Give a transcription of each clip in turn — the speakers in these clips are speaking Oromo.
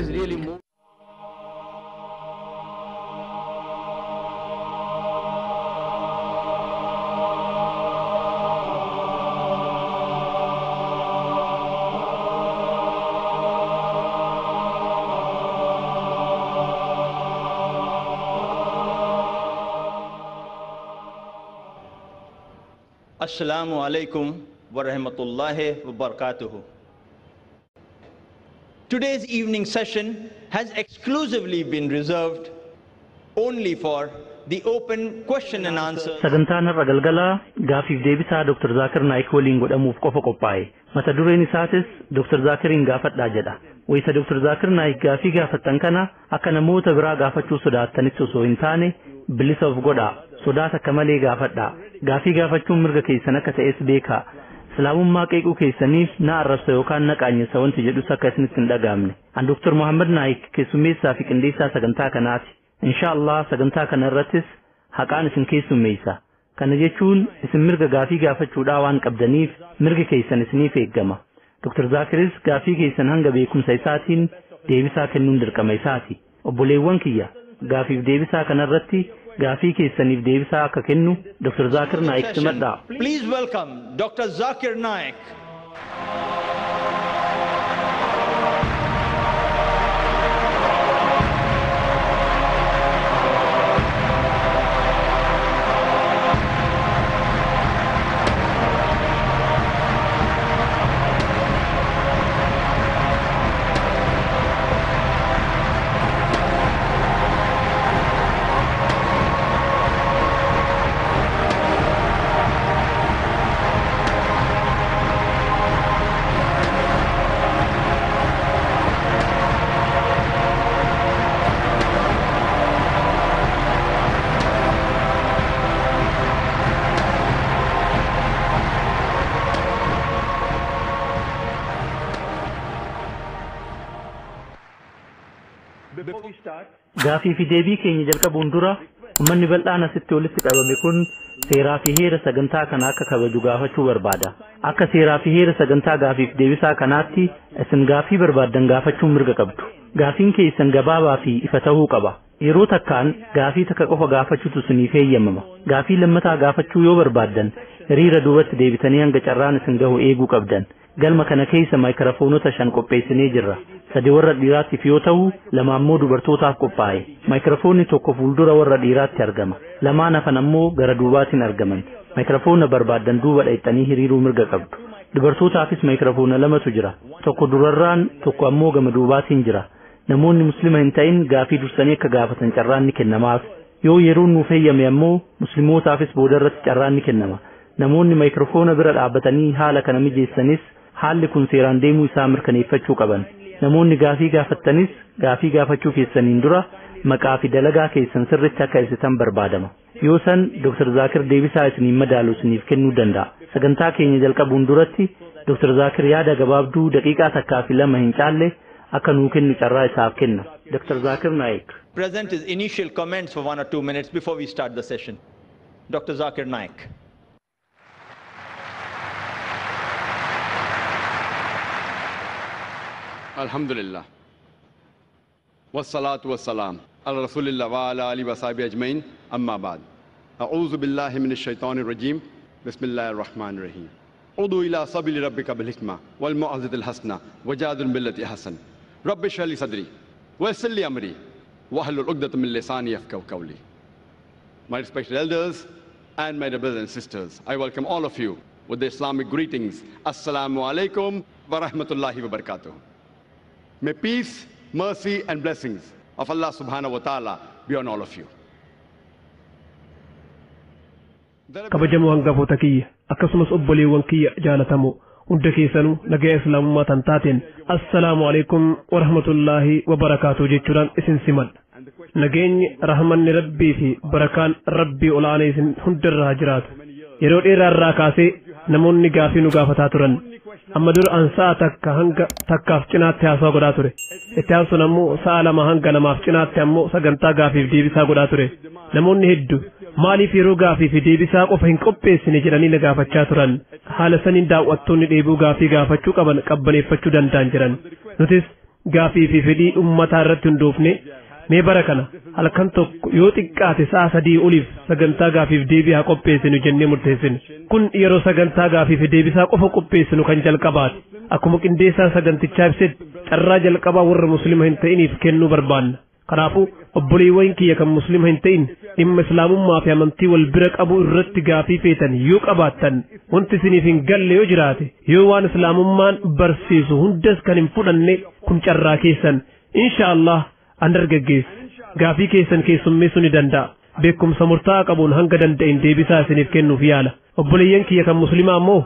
always really moved. Assalamu alaikum wa rahmatullahi wa barakatuhu. Today's evening session has exclusively been reserved only for the open question and answer. Sagantaan irra galgala gaafiif deebisaa Dr. Zakir Naik waliin godhamuuf qofa qophaa'e. Mata dureen isaatis Dr. Zakirin gaafadhaa jedha. Wayita Dr. Zakir Naik gaafii gaafattan kana akka namoota biraa gaafachuu sodaattanitti osoo hin taane bilisa of godhaa. Sodaata akka malee gaafadhaa. Gaafii gaafachuun mirga keessan akka ta'es beekaa. Islaamummaa qeequu keessaniif na arrabsa yookaan na qaanyessa wanti jedhus akka isinitti hin dhagaamne. An Dr. Muhammad Naik keessummeessaa fi qindeessaa sagantaa kanaati. Inshaallah sagantaa kana irrattis haqaan isin keessummeessa. Kana jechuun isin mirga gaafii gaafachuudhaa waan qabdaniif mirgi keessan isiniif eeggama. Dr. Zakiris gaafii keessan hanga beekumsa isaatiin deebisaa kennuun dirqama isaati. Obboleewwan kiyya gaafiif deebisaa kana irratti gaafii keessaniif deebisaa akka kennu Dr. Zakir Naik simadhaa. Please welcome Dr. Zakir Naik. Gaafii fi deebii keenya jalqabuun dura uummanni bal'aan asitti walitti qabame kun seeraa fi heera sagantaa kana akka kabaju gaafachuu barbaada. Akka seeraa fi heera sagantaa gaafiif deebisaa kanaatti isin gaafii barbaaddan gaafachuun mirga qabdu. Gaafiin keessan gabaabaa fi ifa ta'uu qaba. Yeroo takkaan gaafii takka qofa gaafachuutu isiniif eeyyamama. Gaafii lammataa gaafachuu yoo barbaaddan hiriira duubatti deebitanii hanga carraan isin gahu eeguu qabdan. Galma kana keessa maayikiroofoonota 5 qopheessinee jirra. 3 warra dhiiraatiif yoo ta'u 2 ammoo dubartootaaf qophaa'e. Maayikiroofoonni tokko fuuldura warra dhiiraatti argama. 2 hafan ammoo gara duubaatiin argaman. Maayikiroofoona barbaaddan duuba dhaqxanii hiriiruu mirga qabdu. Dubartootaafis maayikiroofoona 2tu jira. Tokko durarraan tokko ammoo gama duubaatiin jira. Namoonni muslima hin ta'in gaafii dursanii akka gaafatan carraan ni kennamaaf. Yoo yeroon nuuf eeyyame ammoo muslimootaafis boodarratti carraan ni kennama. Namoonni maayikiroofoona bira dhaabbatanii haala kana mijeessanis haalli kun seeraan deemuu isaa mirkaneeffachuu qaban. Namoonni gaafii gaafattanis gaafii gaafachuu keessaniin dura maqaa fi dalagaa keessan sirriitti akka ibsitan barbaadama. Yoo san Dr. Zakir deebisaa isiniin madaalu isiniif kennuu danda'a. Sagantaa keenya jalqabuun duratti Dr. Zakir yaada gabaabduu daqiiqaa takkaa fi 2 hin caalle akka nuu kennu carraa isaaf kenna. Dr. Zakir Naik. Present his initial comments for 1 or 2 minutes before we start the session. Dr. Zakir Naik. Alhamdulillah. Wassalatu wassalam ala rasulillah wa ala alihi wa sahbihi ajmain. Amma ba'd. A'udhu billahi minash shaitanir rajim. Bismillahir rahmanir rahim. Udu ila sabili rabbika bil hikma wal mau'izatil hasana wajadil billati ahsan. Rabbi shrah li sadri wa yassir li amri wahlul 'uqdatam min lisani yafqahu qawli. My respected elders and my brothers and sisters, I welcome all of you with the Islamic greetings. Assalamu alaikum wa rahmatullahi wa barakatuh. May peace, mercy and blessings of Allah subhanahu wa ta'ala be on all of you. Kabajamoo hangafoota kiyya akkasumas obboleewwan kiyya jaalatamoo hunda keessanuu nagaa islaamummaa tan taateen assalaamu alaikum wa rahmatullahi wa barakaatuh jechuudhaan isin simadha. Nageenyi rahmanni rabbii fi barakaan rabbii olaanaa isin hundarraa jiraatu. Yeroo dheeraarraa kaasee namoonni gaafii nu gaafataa turan. Amma dur an sa'a takka hanga takkaaf cinaatti haasawaa godhaa ture. Itti aansuun ammoo sa'a 2 hanga 2 cinaatti ammoo sagantaa gaafiif deebisaa godhaa ture. Namoonni hedduu maaliif yeroo gaafiif deebisaa qofa hin qopheessine jedhanii na gaafachaa turan. Haala saniin daawwattoonni dheebuu gaafii gaafachuu qaban qabbaneeffachuu danda'an jiran. Nutis gaafii fi fedhii ummataa irratti hundoofne mee bara kana halkan tokko yoo xiqqaate sa'a 3 oliif sagantaa gaafiif deebii haa qopheessinu jennee murteessine. Kun yeroo sagantaa gaafii fi deebisaa qofa qopheessinu kan jalqabaati. Akkuma qindeessaan sagantichaa ibsetti carraa jalqabaa warra muslima hin ta'iniif kennuu barbaanna. Kanaafuu obboleewwan kiyya kan muslima hin ta'in dhimma islaamummaa fi amantii wal bira qabu irratti gaafii feetan yoo qabaattan wanti isiniif hin galle yoo jiraate yoo waan islaamummaan barsiisu hundas kan hin fudhanne kun carraa keessan inshaallah an dargaggeessi gaafii keessan keessummeessuu ni danda'a. Beekumsa murtaa'aa qabuun hanga danda'in deebisaa isiniif kennuuf yaala. Obboleeyyan kiyya kan muslimaa ammoo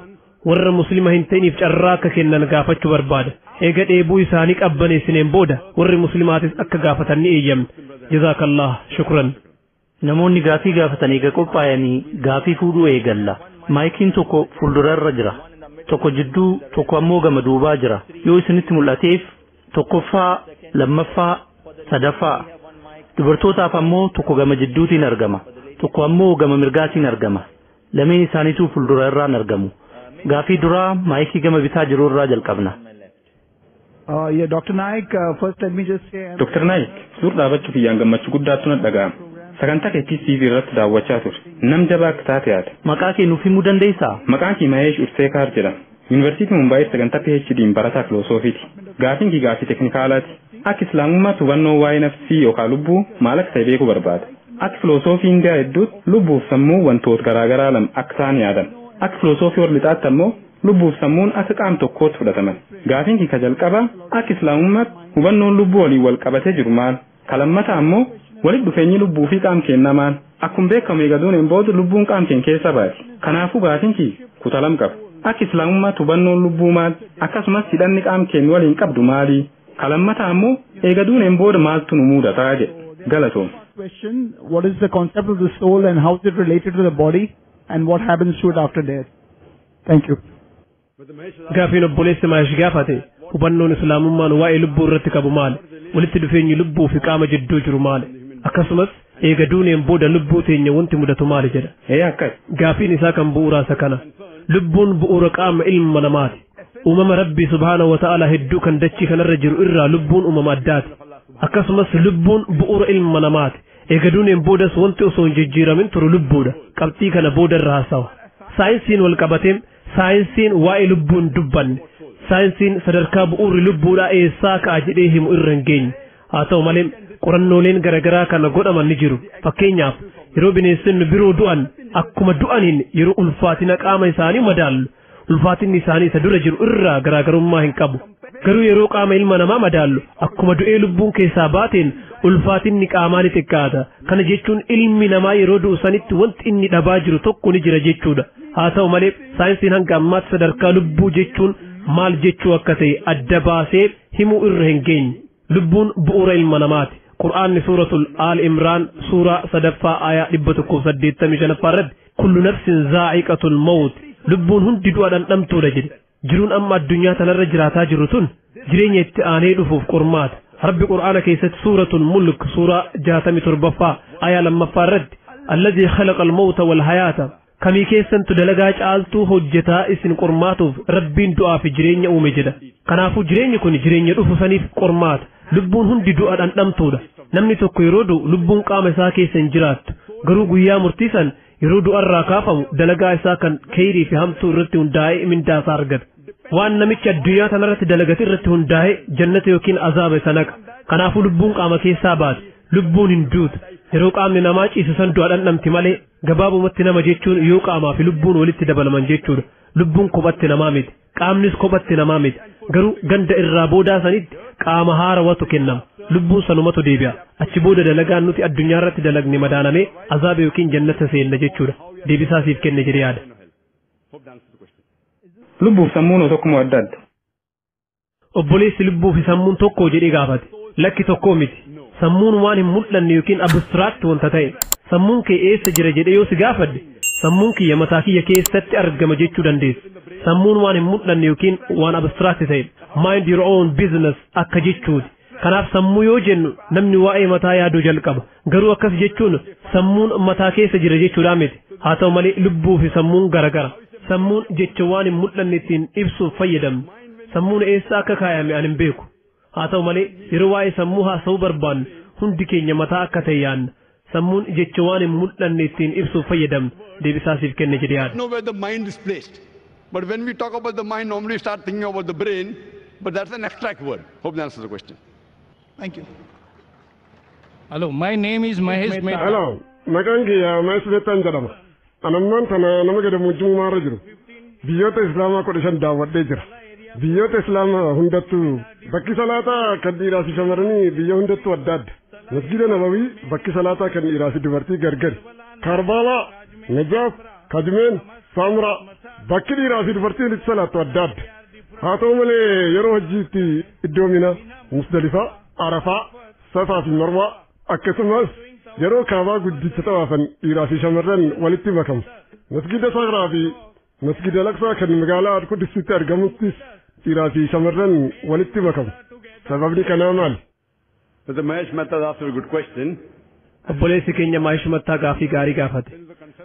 warra muslima hin ta'iniif carraa akka kennan gaafachuu barbaada. Eega dheebuu isaanii qabbaneessineen booda warri muslimaatis akka gaafatan ni eeyyamna. Jazaakallah shukran. Namoonni gaafii gaafatan eega qophaa'anii gaafii fuudhuu eegalla. Maayikiin tokko fuuldurarra jira. Tokko jidduu tokko ammoo gama duubaa jira. Yoo isinitti mul'ateef tokkoffaa, lammaffaa, sadaffaa. Dubartootaaf ammoo tokko gama jidduutiin argama. Tokko ammoo gama mirgaatiin argama. Lameen isaaniituu fuuldurarraan argamu. Gaafii duraa maayikii gama bitaa jiru irraa jalqabna. Yeah, Dr. Naik, first let me just say... Dr. Naik, suur dhaabachuu kiyyaan gammachuu guddaatu na dhaga'ama. Sagantaa keetii TV irratti daawwachaa ture. Nam jabaa akka taate yaada. Maqaa kee nuuf himuu dandeessaa? Maqaan kee Maheesh Urseekaar jedhama. Yuunivarsiitii Mumbaayii sagantaa PhD'n barataa filoosofiiti. Gaafiin kee gaafii teknikaalaati. Akka islaamummaatti hubannoo waa'ee nafsii yookaan lubbuu maal akka ta'e beekuu barbaada. Akka filoosofii Indiyaa hedduutti lubbuuf sammuu wantoota garaagaraa lama akka ta'an yaadan. Akka filoosofii warra lixaatti ammoo lubbuuf sammuun akka qaama tokkootti fudhataman. Gaafiin kee jalqabaa akka islaamummaatti hubannoon lubbuu waliin wal qabatee jiru maal? Lammataa ammoo walitti dhufeenyi lubbuu fi qaama keenyaa maal? Akkuma beekamu eegaduun booda lubbuun qaama keenya keessa baati. Kanaafuu gaafiin kee kutaa lama qaba. Akka islaamummaatti hubannoon lubbuu maal? Akkasumas hidhanni qaama keenya waliin qabdu maali? Lammataa ammoo eegaduun booda maaltu nu mudataa jedhe. Galatoom. Question, what is the concept of the soul and how is it related to the body and what happens to it after death? Thank you. Gaafiin obboleessi Maheesh gaafate hubannoon islaamummaan waa'ee lubbuu irratti qabu maali? Walitti dhufeenyi lubbuu fi qaama jidduu jiru maali? Akkasumas eega duuneen booda lubbuu teenya wanti mudatu maali jedha. Akkas. Gaafiin isaa kan bu'uuraa isa kana. Lubbuun bu'uura qaama ilma namaati. Uumama Rabbii subhaanahu wa ta'ala hedduu kan dachii kanarra jiru irraa lubbuun uumama addaati. Akkasumas lubbuun bu'uura ilma namaati. Eega duuneen boodas wanti osoo hin jijjiiramin turu lubbuudha. Qabxii kana booda irra haasawa. Saayinsiin wal qabateem saayinsiin waa'ee lubbuun dubbanne. Saayinsiin sadarkaa bu'uurri lubbuudhaa eessaa ka'a jedhee himu irra hin geenye. Haa ta'u malee qorannooleen garaagaraa kana godhaman ni jiru. Fakkeenyaaf yeroo bineensonni biroo du'an akkuma du'aniin yeroo ulfaatina qaama isaanii madaallu. Ulfaatinni isaanii isa dura jiru irraa garaagarummaa hin qabu. Garuu yeroo qaama ilma namaa madaallu akkuma du'ee lubbuun keessaa baateen ulfaatinni qaamaa ni xiqqaata. Kana jechuun ilmi namaa yeroo du'u sanitti wanti inni dhabaa jiru tokko ni jira jechuudha. Haa ta'u malee saayinsiin hanga ammaatti sadarkaa lubbuu jechuun maal jechuu akka ta'e adda baasee himuu irra hin geenye. Lubbuun bu'uura ilma namaati. Qur'aanni suuratul Aal Imraan suuraa 3ffaa aayaa 185 irratti kullu nafsin zaa'iqatul mawt lubbuun hundi du'a dhandhamtuudha jedhe. Jiruun amma addunyaa tanarra jiraataa jirru tun jireenya itti aanee dhufuuf qormaata. Rabbi Qur'aana keessatti suuratul Mulk suuraa 67ffaa aayaa 2ffaa irratti alladhii khalaqal mawta wal hayaata kamii keessantu dalagaa caaltuu hojjetaa isin qormaatuuf Rabbiin du'aa fi jireenya uume jedha. Kanaafuu jireenyi kun jireenya dhufu saniif qormaata. Lubbuun hundi du'a dhandhamtuudha. Namni tokko yeroo du'u lubbuun qaama isaa keessa hin jiraattu. Garuu guyyaa murtiisan yeroo du'arraa kaafamu dalagaa isaa kan kheyrii fi hamtuu irratti hundaa'ee mindaa isaa argata. Waan namichi addunyaa tanarratti dalagate irratti hundaa'ee jannata yookiin azaaba isa naqa. Kanaafuu lubbuun qaama keessaa baate. Lubbuun hin duutu. Yeroo qaamni namaa ciisu san du'a dhandhamti malee gabaabumatti nama jechuun yoo qaamaa fi lubbuun walitti dabalaman jechuudha. Lubbuun kophatti namaa miti. Qaamnis kophatti namaa miti. Garuu ganda irraa boodaa sanitti qaama haarawatu kennama. Lubbuun sanumatu deebi'a. Achi booda dalagaan nuti addunyaa irratti dalagne madaanamee azaaba yookiin jannata seenna jechuudha. Deebisaa siif kenne jedhee yaada. Lubbuuf sammuun tokkuma adda adda. Obboleessi lubbuu fi sammuun tokko jedhee gaafate. Lakki tokkoo miti. Sammuun waan hin mul'anne yookiin abstraakti wanta ta'e. Sammuun kee eessa jira jedhee yoo si gaafadde sammuun kiyya mataa kiyya keessatti argama jechuu dandeessa. Sammuun waan hin mul'anne yookiin waan abstraakti ta'e. Mind your own business akka jechuuti. Kanaaf sammuu yoo jennu namni waa'ee mataa yaaduu jalqaba. Garuu akkas jechuun sammuun mataa keessa jira jechuudha miti. Haa ta'u malee lubbuu fi sammuun garagara. Sammuun jecha waan hin mul'anne ittiin ibsuuf fayyadamne. Sammuun eessa akka kaayame ani hin beeku. haa ta'u malee yeroo waa'ee sammuu haasa'uu barbaannu hundi keenya mataa akka ta'e yaadna sammuun jecha waan hin mul'anne ittiin ibsuuf fayyadamnu deebisaa siif kenne jedhee yaada. Know where the mind is placed. But when we talk about the mind, normally we start thinking about the brain, but that's an abstract word. Hope that answers the question. Thank you. Hello, my name is Mahesh Mehta. Hello, Magangi, Mahesh Mehta jedhama. Anamman tana nama gada mujjummaarra jiru. Biyyoota Islaamaa 15 daawwadhee jira. Biyyoota Islaamaa hundattuu bakki salaataa kan dhiiraa fi shamarranii biyya hundattuu adda adda. Masjida Nabawii bakki salaataa kan dhiiraa fi dubartii gargari. Karbaalaa, Najaaf, Kadimeen, Saamraa bakki dhiiraa fi dubartiin itti salaattu adda adda. Haa ta'u malee yeroo hajjiitti iddoo Mina, Musdalifaa, Arafaa, Safaa fi Marwaa akkasumas yeroo kaabaa guddicha xawaafan dhiiraa fi shamarran walitti makamu. Masjida Sagraa fi Masjida Laqsaa kan magaalaa Quddusitti argamuttis dhiiraa fi shamarran walitti makamu. Sababni kanaa maali? Mr. Mahesh Mehta asked a good question. Obboleessi keenya Mahesh Mehtaa gaafii gaarii gaafate.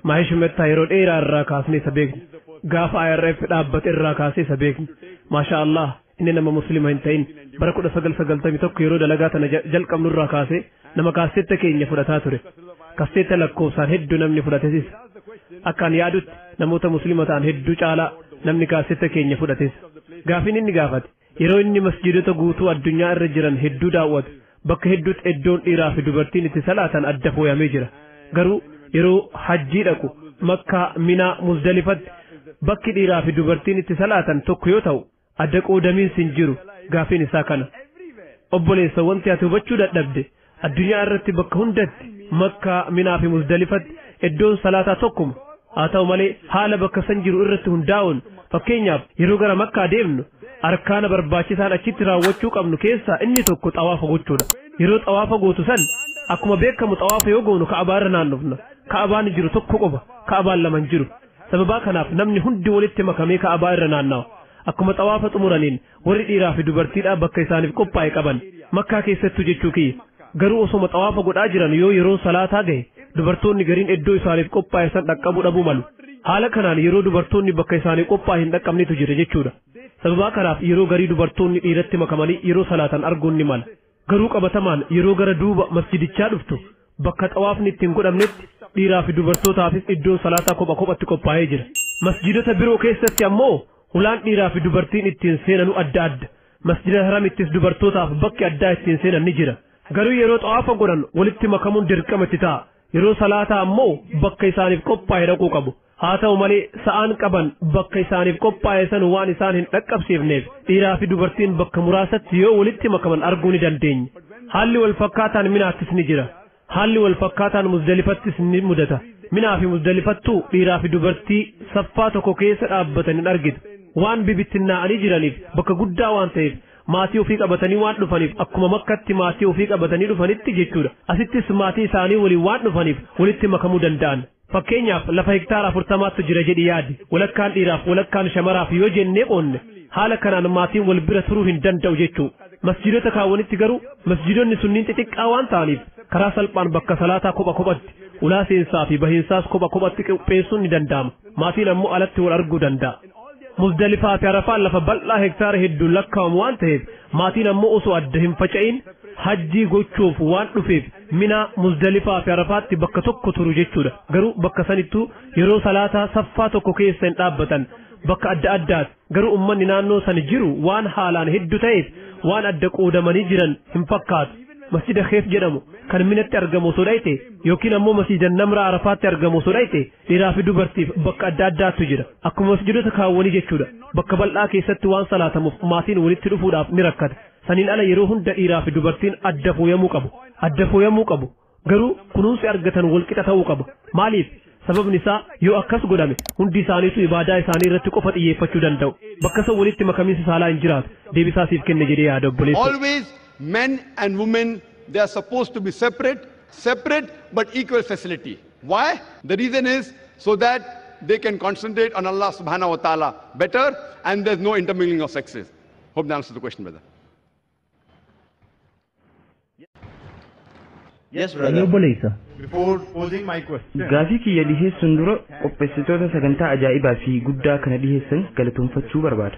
Mahesh Mehtaa yeroo dheeraa irraa kaasnee isa beeknu. Gaafa IRF dhaabbate irraa kaasee isa beeknu. Maasha Allah inni nama muslima hin ta'in bara 1991 yeroo dalagaa tana jalqabnu irraa kaasee nama kaaseetta keenya fudhataa ture. Kaaseetta lakkoofsaan hedduu namni fudhatesis. Akkaan yaadutti namoota muslima ta'an hedduu caalaa namni kaaseetta keenya fudhates. Gaafiin inni gaafate yeroo inni masjidota guutuu addunyaa irra jiran hedduu daawwatu bakka hedduutti iddoon dhiiraa fi dubartiin itti salaatan adda fooyamee jira. Garuu yeroo hajjii dhaqu Makkaa, Minaa, Muzdalifatti bakki dhiiraa fi dubartiin itti salaatan tokko yoo ta'u adda qoodamiinsi hin jiru. Gaafiin isaa kana. Obboleessa wanti ati hubachuu dadhabde addunyaa irratti bakka hundatti Makkaa, Minaa fi Muzdalifatti iddoon salaataa tokkuma. Haa ta'u malee haala bakka san jiru irratti hundaa'uun fakkeenyaaf yeroo gara Makkaa deemnu arkaana barbaachisaan achitti raawwachuu qabnu keessaa inni tokko xawaafa gochuudha. Yeroo xawaafa gootu san akkuma beekamu xawaafa yoo goonu Ka'abaa irra naannofna. Ka'abaan jiru tokko qofa, Ka'abaan lama hin jiru. Sababaa kanaaf namni hundi walitti makamee Ka'abaa irra naannawa. Akkuma xawaafa xumuraniin warri dhiiraa fi dubartiidhaa bakka isaaniif qophaa'e qaban Makkaa keessattuu jechuu kiyya. Garuu osoma xawaafa godhaa jiran yoo yeroon salaataa gahe dubartoonni gariin iddoo isaaniif qophaa'e san dhaqqabuu dhabuu malu. Haala kanaan yeroo dubartoonni bakka isaanii qophaa'e hin dhaqqabnetu jira jechuudha. Sababaa kanaaf yeroo garii dubartoonni dhiiratti makamanii yeroo salaatan arguun ni mala. Garuu qabatamaan yeroo gara duuba masjidichaa dhuftu bakka xawaafni ittiin godhamnetti dhiiraa fi dubartootaafis iddoon salaataa kopha kophatti qophaa'ee jira. Masjidota biroo keessatti ammoo hulaan dhiiraa fi dubartiin ittiin seenanu adda adda. Masjida Haramittis dubartootaaf bakki addaa ittiin seenan ni jira. Garuu yeroo xawaafa godhan walitti makamuun dirqama itti ta'a. Yeroo salaataa ammoo bakka isaaniif qophaa'e dhaquu qabu. Haa ta'u malee sa'aan qaban bakka isaaniif qophaa'e san waan isaan hin dhaqqabsiifneef dhiiraa fi dubartiin bakka muraasatti yoo walitti makaman arguu ni dandeenya. Haalli wal fakkaataan Minaattis ni jira. Haalli wal fakkaataan Muzdalifattis ni mudata. Minaa fi Muzdalifattuu dhiiraa fi dubartii saffaa tokko keessa dhaabbatan hin argitu. Waan bibittinnaa'anii jiraniif bakka guddaa waan ta'eef maatii ofii qabatanii waan dhufaniif akkuma Makkatti maatii ofii qabatanii dhufanitti jechuudha. Asittis maatii isaanii waliin waan dhufaniif walitti makamuu danda'an. Fakkeenyaaf lafa hektaara 40tu jira jedhi yaadi. Walakkaan dhiiraaf walakkaan shamaraaf yoo jennee qoonne haala kanaan maatiin wal bira turuu hin danda'u jechuu. Masjidota kaawwanitti garuu masjidonni sunniin xixiqqaa waan ta'aniif karaa salphaan bakka salaataa kopha kophatti ulaa seensaa fi bahiinsaas kopha kophatti qopheessuun ni danda'ama. Maatiin ammoo alatti wal arguu danda'a. Muzdalifaa fi Arafaan lafa bal'aa hektaara hedduun lakkaa'amu waan ta'eef maatiin ammoo osoo adda hin faca'in hajjii gochuuf waan dhufeef Minaa, Muzdalifaa fi Arafaatti bakka tokko turu jechuudha. Garuu bakka sanittuu yeroo salaataa saffaa tokko keessa hin dhaabbatan bakka adda addaati. Garuu uummanni naannoo san jiru waan haalaan hedduu ta'eef waan adda qoodamanii jiran hin fakkaatu. Masjida Kheef jedhamu kan Minatti argamu osoo dhayte yookiin ammoo masjida Namraa Arafaatti argamu osoo dhayte dhiiraa fi dubartiif bakka adda addaatu jira. Akkuma masjidota kaawwanii jechuudha. Bakka bal'aa keessatti waan salaatamuuf maatiin walitti dhufuudhaaf ni rakkata. Saniin ala yeroo hunda dhiiraa fi dubartiin adda fooyamuu qabu. Adda fooyamuu qabu. Garuu kunuunsi argatan walqixa ta'uu qaba. Maaliif? Sababni isaa yoo akkas godhame hundi isaaniitu ibaadaa isaanii irratti qofa xiyyeeffachuu danda'u. Bakka san walitti makamiinsi saalaa hin jiraatu. Deebisaa siif kenne jedhee yaada obboleessa. Always men and women, they are supposed to be separate but equal facility. Why? The reason is so that they can concentrate on Allah subhanahu wa ta'ala better and there's no intermingling of sexes. Hope that answers the question, brother. Yes, brother. Obboleessa. Before posing my question, Gaafii kiyya dhiheessuun dura qopheessitoota sagantaa ajaa'ibaa fi guddaa kana dhiheessan galatoomfachuu barbaada.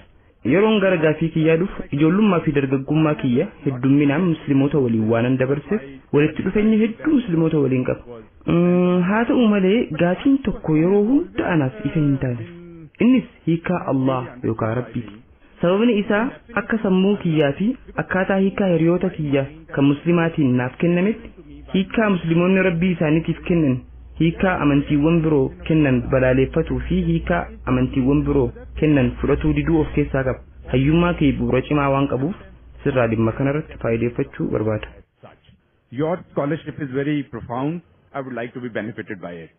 yeroon gara gaafii kiyyaa dhufu ijoollummaa fi dargaggummaa kiyya heddumminaan musliimoota waliin waanan dabarseef walitti dhufeenya hedduu musliimoota waliin qaba. Haa ta'u malee gaafiin tokko yeroo hunda anaaf ifa hin taane. Innis hiikaa Allah yookaan Rabbiiti. Sababni isaa akka sammuu kiyyaa fi akkaataa hiikaa hiriyoota kiyyaa kan muslimaatiin naaf kennametti hiikaa musliimoonni Rabbii isaaniitiif kennan hiikaa amantiiwwan biroo kennan balaaleeffatuu fi hiikaa amantiiwwan biroo kennan fudhatuu diduu of keessaa qaba. Hayyummaa kee bu'uura cimaa waan qabuuf sirraa dhimma kanarratti faayideeffachuu barbaada. Your scholarship is very profound. I would like to be benefited by it.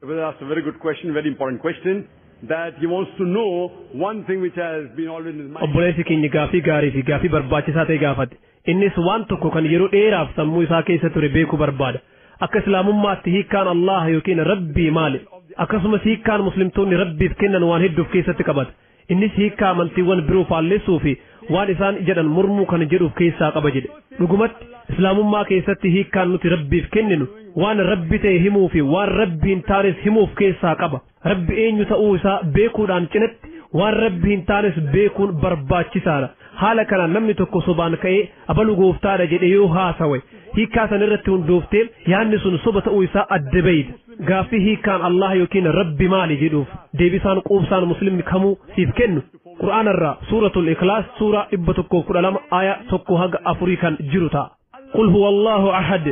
Well, that's a very good question, very important question. That he wants to know one thing which has been always in his mind. Obboleessi keenya gaafii gaarii fi gaafii barbaachisaa ta'e gaafate. Innis waan tokko kan yeroo dheeraaf sammuu isaa keessa ture beekuu barbaada. Akka islaamummaatti hiikkaan Allah yookiin Rabbii maali? Akkasumas hiikkaan muslimtoonni Rabbiif kennan waan hedduuf keessatti qabata. Innis hiikkaa amantiiwwan biroo faalleessuu fi waan isaan jedhan mormuu kan jedhuuf keessaa qaba jedhe. Dhugumatti islaamummaa keessatti hiikkaan nuti Rabbiif kenninu waan Rabbi ta'e himuu fi waan Rabbi hin taanes himuuf keessaa qaba. Rabbi eenyu ta'uu isaa beekuudhaan cinatti waan Rabbi hin taanes beekuun barbaachisaadha. Haala kanaan namni tokko sobaan ka'ee abalu gooftaadha jedhe yoo haasawe hiikkaa san irratti hundooftee yaadni sun soba ta'uu isaa adda bayida. Gaaffii hiikkaan Allah yookiin Rabbi maali jedhuuf deebisaan quubsaan muslimni kamuu siif kennu Qur'aanarraa suuratul Ikhlaas suuraa 112 aayaa 1-4 kan jiru ta'a. Qul huwallahu ahad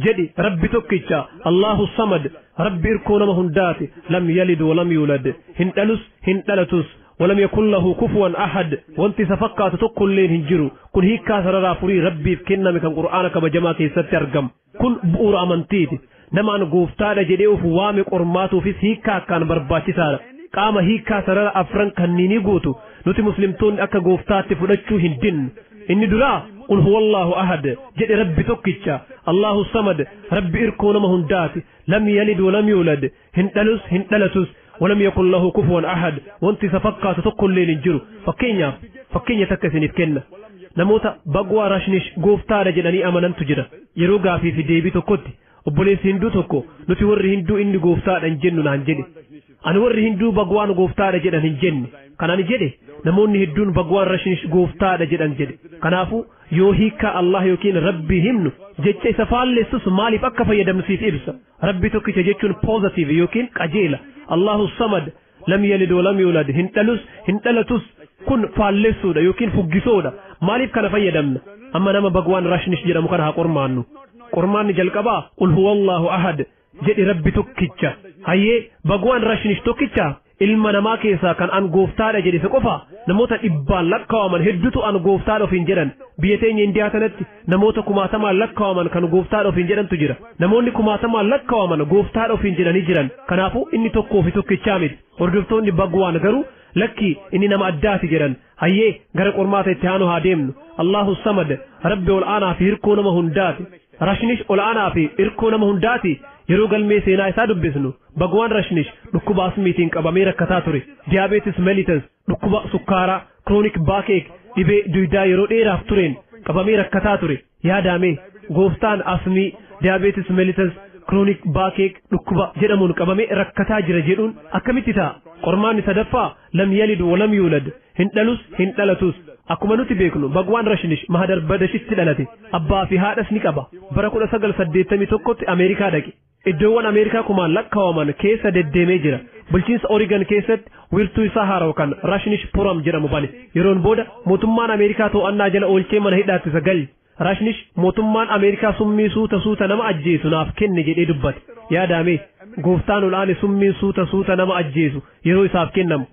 jedhi Rabbi tokkicha Allahu samad Rabbi irkoo nama hundaati lam yalid walam yulad hin dhalus hin dhalatus ولم يكن له كفوا أحد وانت سفقات تقول لين هنجرو كن هيك كاسر رافوري ربي فكنا من قرآنك بجماعة سترجم كن بؤر أمانتيد نما نقوفتاد جديو فوامك أرماتو في هيك كان برباتي سارة قام هيك كاسر أفرن كنيني قوتو نتي مسلمتون أكا قوفتاد تفلتشو هندين إني درا قل هو الله أحد جد ربي توكيتشا الله الصمد ربي إركو نمهن داتي لم يلد ولم يولد هندلس هندلسوس ولم يكن له كفوا أحد وانت سفقات تقول لي نجرو فكينيا تكسني تكنا نموتا بقوا راشنش قوفتاد جدني أمانان تجرا يروغا في ديبي تكوتي وبوليس هندو تكو نتي وري هندو إني قوفتاد انجنو نانجني أنا وري هندو بقوان قوفتاد جدن انجني كاناني جدي نموني هدون بقوان راشنش قوفتاد جدن جدي كنافو yoo hiikkaa Allah yookiin Rabbi himnu jecha isa faalleessus maaliif akka fayyadamsiif ibsa Rabbi tokkicha jechuun positive yookiin qajeela Allahu samad lam yalid wa lam yulad hin dhalus hin dhalatus kun faalleessuudha yookiin fuggisoodha maaliif kana fayyadamna amma nama bagwaan rashnish jedhamu kana haa qormaannu qormaanni jalqabaa qul huwallahu ahad jedhi Rabbi tokkicha hayyee bagwaan rashnish tokkicha ilma namaa keessaa kan an gooftaadha jedhe isa qofa namoota dhibbaan lakkaawaman hedduutu an gooftaadha ofiin jedhan biyya teenya Indiyaa kanatti namoota kumaatamaan lakkaawaman kan gooftaadha ofiin jedhantu jira namoonni kumaatamaan lakkaawaman gooftaadha ofiin jedhanii jiran kanaafuu inni tokkoo fi tokkichaa miti hordoftoonni bagwaan garuu lakki inni nama addaati jedhan hayyee gara qormaata itti aanu haa deemnu Allahu samad Rabbi ol aanaa fi hirkoo nama hundaati rashnish ol aanaa fi hirkoo nama hundaati yeroo galmee seenaa isaa dubbisnu bagwaan rashnish dhukkuba asmiitiin qabamee rakkataa ture diabetes mellitus dhukkuba sukkaaraa chronic backache dhibee duydaa yeroo dheeraaf tureen qabamee rakkataa ture yaadame gooftaan asmii diabetes mellitus chronic backache dhukkuba jedhamuun qabamee rakkataa jira jedhuun akkamitti ta'a qormaanni sadaffaa lam yalid wa lam yulad hin dhalus hin dhalatus akkuma nuti beeknu bagwaan rashnish mahadar badashitti dhalate abbaa fi haadhas ni qaba bara 1981tti Ameerikaa dhaqe iddoowwan Ameerikaa kumaan lakkaawaman keessa deddeemee jira bulchiinsa Oregon keessatti wiirtuu isaa haaraw kan rashnish puram jedhamu bane yeroon booda mootummaan Ameerikaa to'annaa jala oolchee mana hidhaatti isa galche rashnish mootummaan Ameerikaa summii suuta nama ajjeesu naaf kenne jedhee dubbate yaadame gooftaan olaane summii suuta nama ajjeesu yeroo isaaf kennamu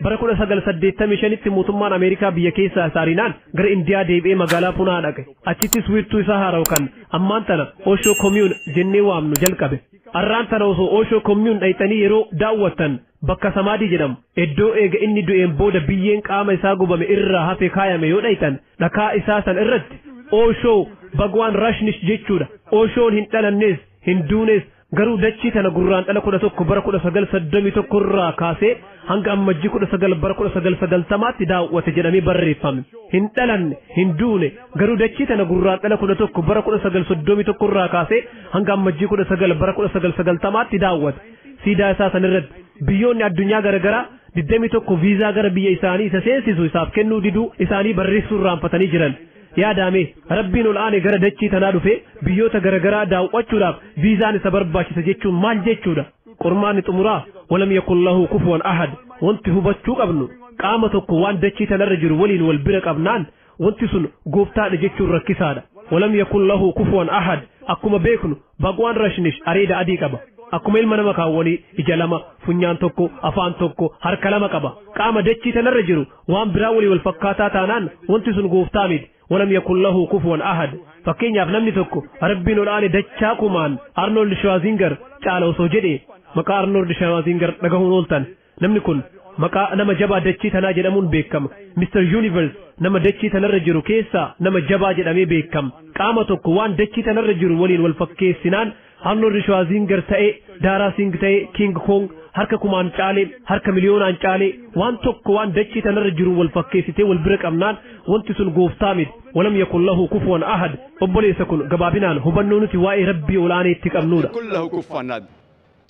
bara 1985tti mootummaan Ameerikaa biyya keessaa saarinaan gara Indiyaa deebi'ee magaalaa Punaa dhaqe achittis wiirtuu isaa haaraw kan ammaan tana Osho commune jennee waamnu jalqabe arraan tana osoo Osho commune dhayxanii yeroo daawwattan bakka samaadii jedhamu iddoo eega inni du'een booda biyyeen qaama isaa gubame irraa hafe kaayame yoo dhayxan dhakaa isaa san irratti Osho bagwaan rashnish jechuudha Oshoon hin dhalannees hin duunees garuu dachii tana gurraan dhala 11 bara 1931 irraa kaasee hanga ammajjii 19 bara 1990tti daawwate jedhamee barreeffame hin dhalanne hin duune garuu dachii tana gurraan dhala 11 bara 1931 irraa kaasee hanga ammajjii 19 bara 1990tti daawwate siidaa isaa sanirratti biyyoonni addunyaa garagaraa diddami tokko viizaa gara biyya isaanii isa seensisu isaaf kennuu diduu isaanii barreessuu irraanfatanii jiran yaadame rabbiin ol aane gara dachii tanaa dhufe biyyoota garagaraa daawwachuudhaaf viizaan isa barbaachisa jechuun maal jechuudha qormaanni xumuraa walam yakun lahu kufuwan ahad wanti hubachuu qabnu qaama tokko waan dachii tanarra jiru waliin wal bira qabnaan wanti sun gooftaadha jechuun rakkisaadha walam yakun lahu kufuwan ahad akkuma beeknu baqwaan rashnish areeda adii qaba akkuma ilma nama kaawwanii ija lama funyaan tokko afaan tokko harka lama qaba qaama dachii tanarra jiru waan biraa walii wal fakkaataa taanaan wanti sun gooftaa miti walam yakun lahu kufuwan ahad fakkeenyaaf namni tokko rabbiin ol aane dachaa kumaan Arnold Schwarzenegger caala osoo jedhee maqaa Arnold Schwarzenegger dhagahuun ooltan namni kun maqaa nama jabaa dachii tanaa jedhamuun beekama Mr. Universe nama dachii tanarra jiru keessaa nama jabaa jedhamee beekama qaama tokko waan dachii tanarra jiru waliin wal fakkeessinaan Arnold Schwarzenegger ta'ee Dara Singh ta'ee King Kong harka kumaan caalee harka miliyoonaan caalee waan tokko waan dachii tanarra jiru wal fakkeessitee wal bira qabnaan wanti sun gooftaa miti walam yakun lahu kufuwan ahad obboleessa kun gabaabinaan hubannoo nuti waa'ee rabbii olaanee itti qabnuudha.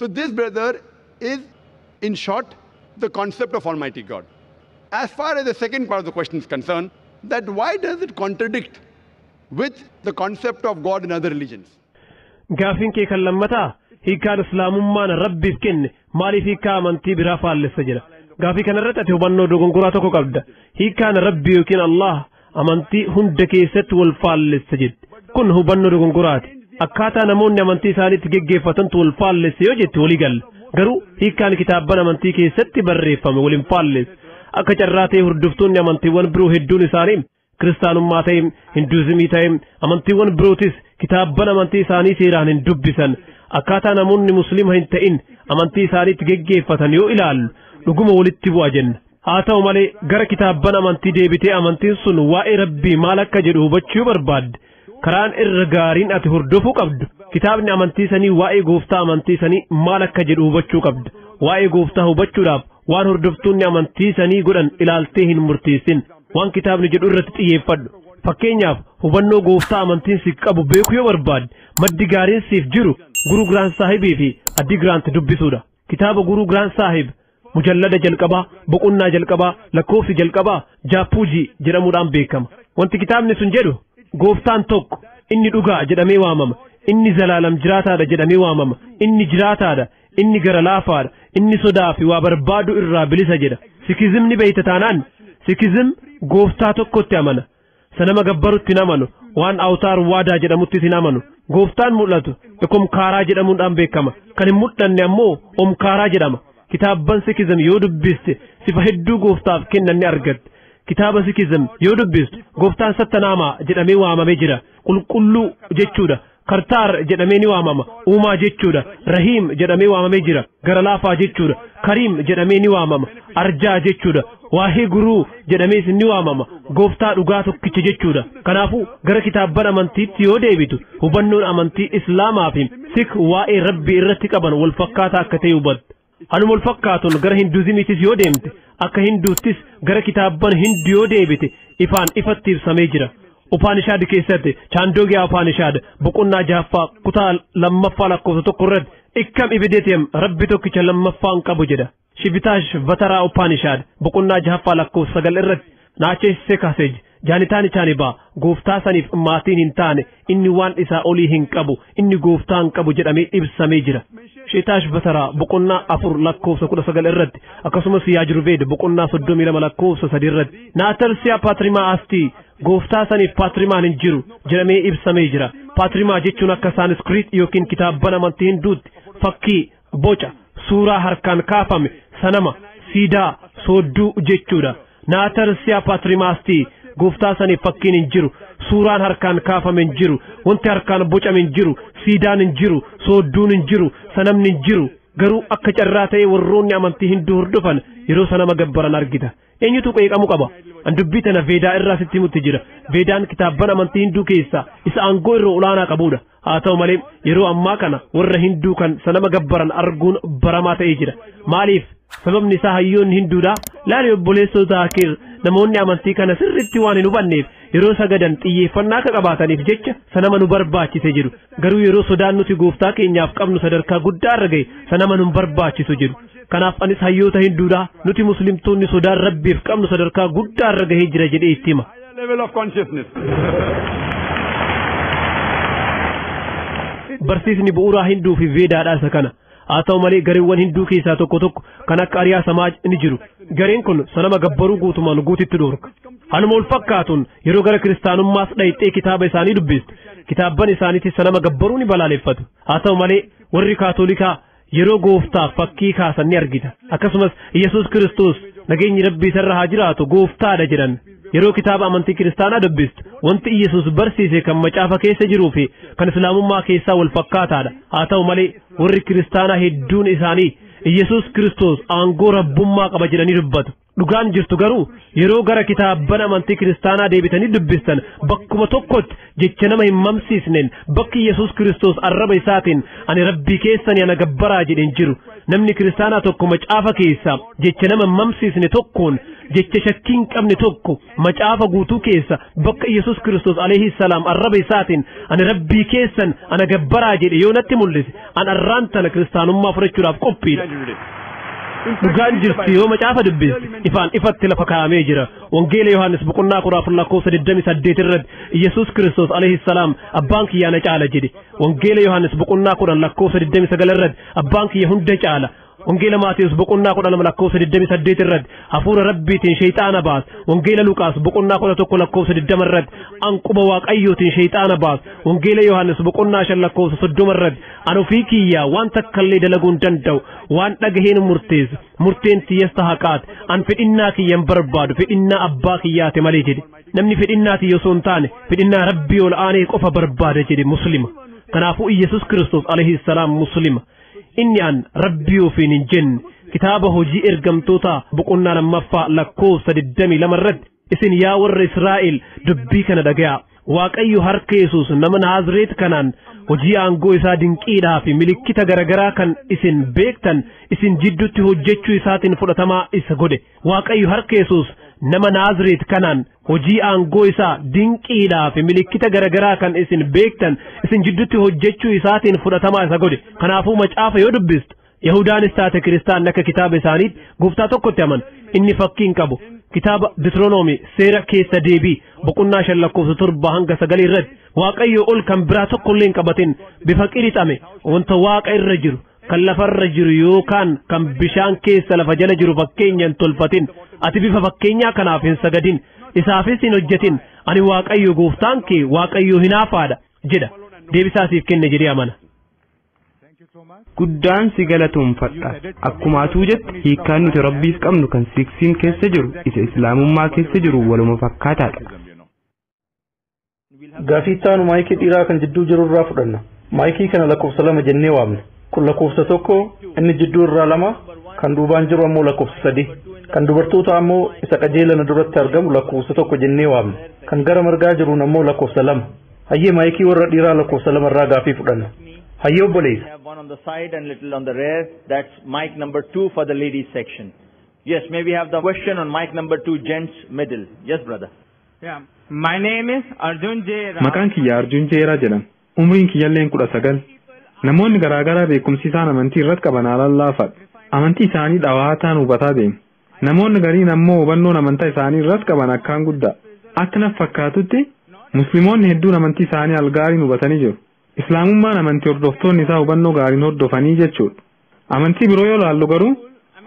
So this brother is in short the concept of Almighty God. As far as the second part of the question is concerned, that why does it contradict with the concept of God in other religions? Gaafin kee kan lammataa hiikaan islaamummaan rabbiif kenne maaliif hiikaa amantii biraa faallessa jira gaafii kanarratti ati hubannoo dogongoraa tokko qabda hiikaan rabbii yookiin Allah amantii hunda keessatti wal faallessa jedhe kun hubannoo dogongoraati akkaataa namoonni amantii isaaniitti geggeeffatantu wal faallesse yoo jette walii galle garuu hiikaan kitaabban amantii keessatti barreeffame waliin faallesse akka carraa ta'e hordoftoonni amantiiwwan biroo hedduun isaanii kiristaanummaa ta'e hinduuzimii ta'e amantiiwwan birootis kitaabban amantii isaanii seeraan hin dubbisan akkaataa namoonni muslima hin ta'in amantii isaaniitti geggeeffatan yoo ilaallu dhuguma walitti bu'a jenna haa ta'u malee gara kitaabban amantii deebitee amantiin sun waa'ee rabbii maal akka jedhu hubachuu barbaadde karaan irra gaariin ati hordofuu qabdu kitaabni amantii sanii waa'ee gooftaa amantii sanii maal akka jedhu hubachuu qabda waa'ee gooftaa hubachuudhaaf waan hordoftoonni amantii sanii godhan ilaaltee hin murteessin waan kitaabni jedhu irratti xiyyeeffadhu fakkeenyaaf hubannoo gooftaa amantiin si qabu beekuu yoo barbaadde maddi gaariin siif jiru Guru Granth Saahibii fi Addi Granth dubbisuudha kitaaba Guru Granth Saahib mujallada jalqabaa boqonnaa jalqabaa lakkoofsi jalqabaa Jaapuuji jedhamuudhaan beekama wanti kitaabni sun jedhu gooftaan tokko inni dhugaa jedhamee waamama inni zalaalam jiraataadha jedhamee waamama inni jiraataadha inni gara laafaadha inni sodaa fi waa barbaadu irraa bilisa jedha sikizimni beeyta taanaan sikizim gooftaa tokkotti amana sanama gabbarutti namanu waan awtaar waadaa jedhamutti hin amanu gooftaan mul'atu omkaaraa jedhamuudhaan beekama kan hin mul'anne ammoo omkaaraa jedhama kitaabban sikizim yoo dubbiste sifa hedduu gooftaaf kennan ni argatte kitaaba sikizim yoo dubbistu gooftaan sattanaamaa jedhamee waamamee jira qulqulluu jechuudha kartaar jedhamee ni waamama uumaa jechuudha rahiim jedhamee waamamee jira gara laafaa jechuudha kariim jedhamee ni waamama arjaa jechuudha waahee guruu jedhamees ni waamama gooftaa dhugaa tokkicha jechuudha kanaafuu gara kitaabban amantiitti yoo deebitu hubannoon amantii islaamaa fi sik waa'ee rabbii irratti qaban wal fakkaataa akka ta'e hubatta hanuma wal fakkaatuun gara hinduuzimiitis yoo deemte akka hinduuttis gara kitaabban hindu yoo deebite ifaan ifatti ibsamee jira Upanishaad keessatti Chandogya Upanishaad boqonnaa jahaffaa kutaa lammaffaa lakkoofsa tokko irratti ikkam ibideetem rabbi tokkicha lammaffaan qabu jedha Shivitaash Vataraa Upanishaad boqonnaa jahaffaa lakkoofsa sagal irratti naachessee kaaseej jaanitaan chaanibaa gooftaa saniif maatiin hin taane inni waan isaa olii hin qabu inni gooftaan qabu jedhamee ibsamee jira Shivitaash Vataraa boqonnaa afur lakkoofsa 19 irratti akkasumas Yaajurveed boqonnaa 32 lakkoofsa 3 irratti Naatarsiyaa Paatrimaa Astii gooftaa saniif paatrimaan hin jiru jedhamee ibsamee jira paatrimaa jechuun akka saaniskiriit yookiin kitaabban amantii hinduutti fakkii boca suuraa harkaan kaafame sanama siidaa soodduu jechuudha naatarsiyaa paatrimaastii gooftaa saniif fakkiin hin jiru suuraan harkaan kaafame hin jiru wanti harkaan bocame hin jiru siidaan hin jiru soodduun hin jiru sanamni hin jiru garuu akka carraa ta'ee warroonni amantii hinduu hordofan yeroo sanama gabbaran argita eenyutu qeeqamu qaba an dubbii tana veedaa irraa sitti himutti jira veedaan kitaabban amantii hinduu keessaa isa aangoo irra olaanaa qabudha haa ta'u malee yeroo ammaa kana warra hinduu kan sanama gabbaran arguun baramaa ta'ee jira maaliif sababni isaa hayyoonni hinduudha laali obboleessoo zaakir namoonni amantii kana sirriitti waan hin hubanneef yeroo sagadan xiyyeeffannaa akka qabaataniif jecha sanama nu barbaachise jiru garuu yeroo sodaan nuti gooftaa keenyaaf qabnu sadarkaa guddaa irra ga'e sanama nu barbaachisu jiru kanaaf anis hayyoota hinduudhaa nuti muslimtoonni sodaan rabbiif qabnu sadarkaa guddaa irra gahee jira jedhee itti hima. Barsiisni bu'uuraa hinduu fi veedaadhaa isa kana. haa ta'u malee gareewwan hinduu keessaa tokko kan akka ariyaa samaaj ni jiru gareen kun sanama gabbaruu guutumaan guutitti dhorka haluma wal fakkaatuun yeroo gara kiristaanummaas dhayxee kitaaba isaanii dubbistu kitaabban isaaniitis sanama gabbaruu ni balaaleffatu haa ta'u malee warri kaatolikaa yeroo gooftaaf fakkii kaasan ni argita akkasumas Yesuus Kiristoos nageenyi rabbii isarra haa jiraatu gooftaadha jedhan yeroo kitaaba amantii kiristaanaa dubbistu wanti Yesuus barsiise kan macaafa keessa jiruu fi kan islaamummaa keessaa wal fakkaataadha haa ta'u malee warri kiristaanaa hedduun isaanii Yesuus Kiristoos aangoo rabbummaa qaba jedhanii dubbatu dhugaan jirtu garuu yeroo gara kitaabban amantii kiristaanaa deebitanii dubbistan bakkuma tokkotti jecha nama hin mamsiisneen bakki Yesuus Kiristoos arraba isaatiin ani rabbii keessanii ana gabbaraa jedheen jiru namni kiristaanaa tokko macaafa keessa jecha nama hin mamsiisne tokkoon jecha shakkiin qabne tokko macaafa guutuu keessa bakka Yesuus Kiristoos alayhi salaam arraba isaatiin ani rabbii keessan ana gabbaraa jedhe yoo natti mul'ise an arraan tana kiristaanummaa fudhachuudhaaf qophiidha. dhugaan jirti yoo macaafa dubbiste ifaan ifatti lafa kaa'amee jira wangeela Yohaannis boqonnaa 10:28 irratti Yesuus Kiristoos alayhi salaam abbaan kiyya na caala jedhe wangeela Yohaannis boqonnaa 10:29 irratti abbaan kiyya hunda caala wangeela Maatiyus boqonnaa 10:28 irratti hafuura rabbiitiin shayxaana baas wangeela Luqaas boqonnaa 11:20 irratti anquba waaqayyootiin shayxaana baas wangeela Yohaannis boqonnaa 5:30 irratti an ofii kiyya waan takkallee dalaguun danda'u waan dhagaheen murteen tiyyasta haqaat an fedhinnaa kiyyan barbaadu fedhinnaa abbaa kiyyaate malee jedhe namni fedhinnaa tiyya osoo hin taane fedhinnaa rabbii ol aanee qofa barbaada jedhe muslima kanaafuu Yesuus Kiristoos alayhi salaam muslima inni an rabbii ofiin hin jenne kitaaba hojii ergamtoota boqonnaa 2:22 irratti isin yaa warra Israa'el dubbii kana dhagayaa waaqayyo harka Yesuus nama Naazreet kanaan hojii aangoo isaa dinqiidhaa fi milikkita garagaraa kan isin beektan isin jidduutti hojjechuu isaatiin fudhatamaa isa godhe waaqayyo harka Yesuus nama Naazreet kanaan hojii aangoo isaa dinqiidhaa fi milikkita garagaraa kan isin beektan isin jidduutti hojjechuu isaatiin fudhatamaa isa godhe kanaafuu macaafa yoo dubbistu Yahudaanis taate Kiristaan akka kitaaba isaaniitti gooftaa tokkotti aman inni fakkiin qabu kitaaba Deuteronomy seera keessa deebii boqonnaa 5:7-9 irratti waaqayyo ol kan biraa tokkollee hin qabatin bifa qirixame wanta waaqa irra jiru kan lafarra jiru yookaan kan bishaan keessa lafa jala jiru fakkeenya hin tolfatin ati bifa fakkeenyaa kanaaf hin sagadin isaafis hin hojjetin ani waaqayyo gooftaan kee waaqayyo hinaafaadha jedha deebisaasiif kenne jedhee amana. guddaan si galatoomfadha akkuma atuu jette hiikkaan nuti rabbiif qabnu kan siksiin keessa jiru isa islaamummaa keessa jiru waluma fakkaataadha. Gaafii taanu maayikii dhiiraa kan jidduu jiru irraa fudhanna maayikii kana lakkoofsa 2 jennee waamna kun lakkoofsa 1 inni jidduu irraa 2 kan duubaan jiru ammoo lakkoofsa 3 kan dubartoota ammoo isa qajeelana duratti argamu lakkoofsa 1 jennee waamna kan gara margaa jiru ammoo lakkoofsa 2 hayyee maayikii warra dhiiraa lakkoofsa 2 irraa gaafii fudhanna. Hayyoo bolees. One on the side and little on the rear. That's mic number 2 for the ladies section. Yes, may we have the question on mic number 2, gents middle. Yes, brother. Yeah. My name is Arjun J. Maqaan kiyya Arjun J. jedhama. Umriin kiyyalleen 19. Namoonni garaagaraa beekumsi isaan amantii irratti qaban alallaafadha. Amantii isaanii dhawaataan hubataa deemu. Namoonni gariin ammoo hubannoon amantaa isaanii irratti qaban akkaan guddaa. Akka naf fakkaatutti musliimoonni hedduun amantii isaanii algaariin hubatanii jiru. Islaamummaan amantii hordoftoonni isaa hubannoo gaariin hordofanii jechuudha. Amantii biroo yoo laallu garuu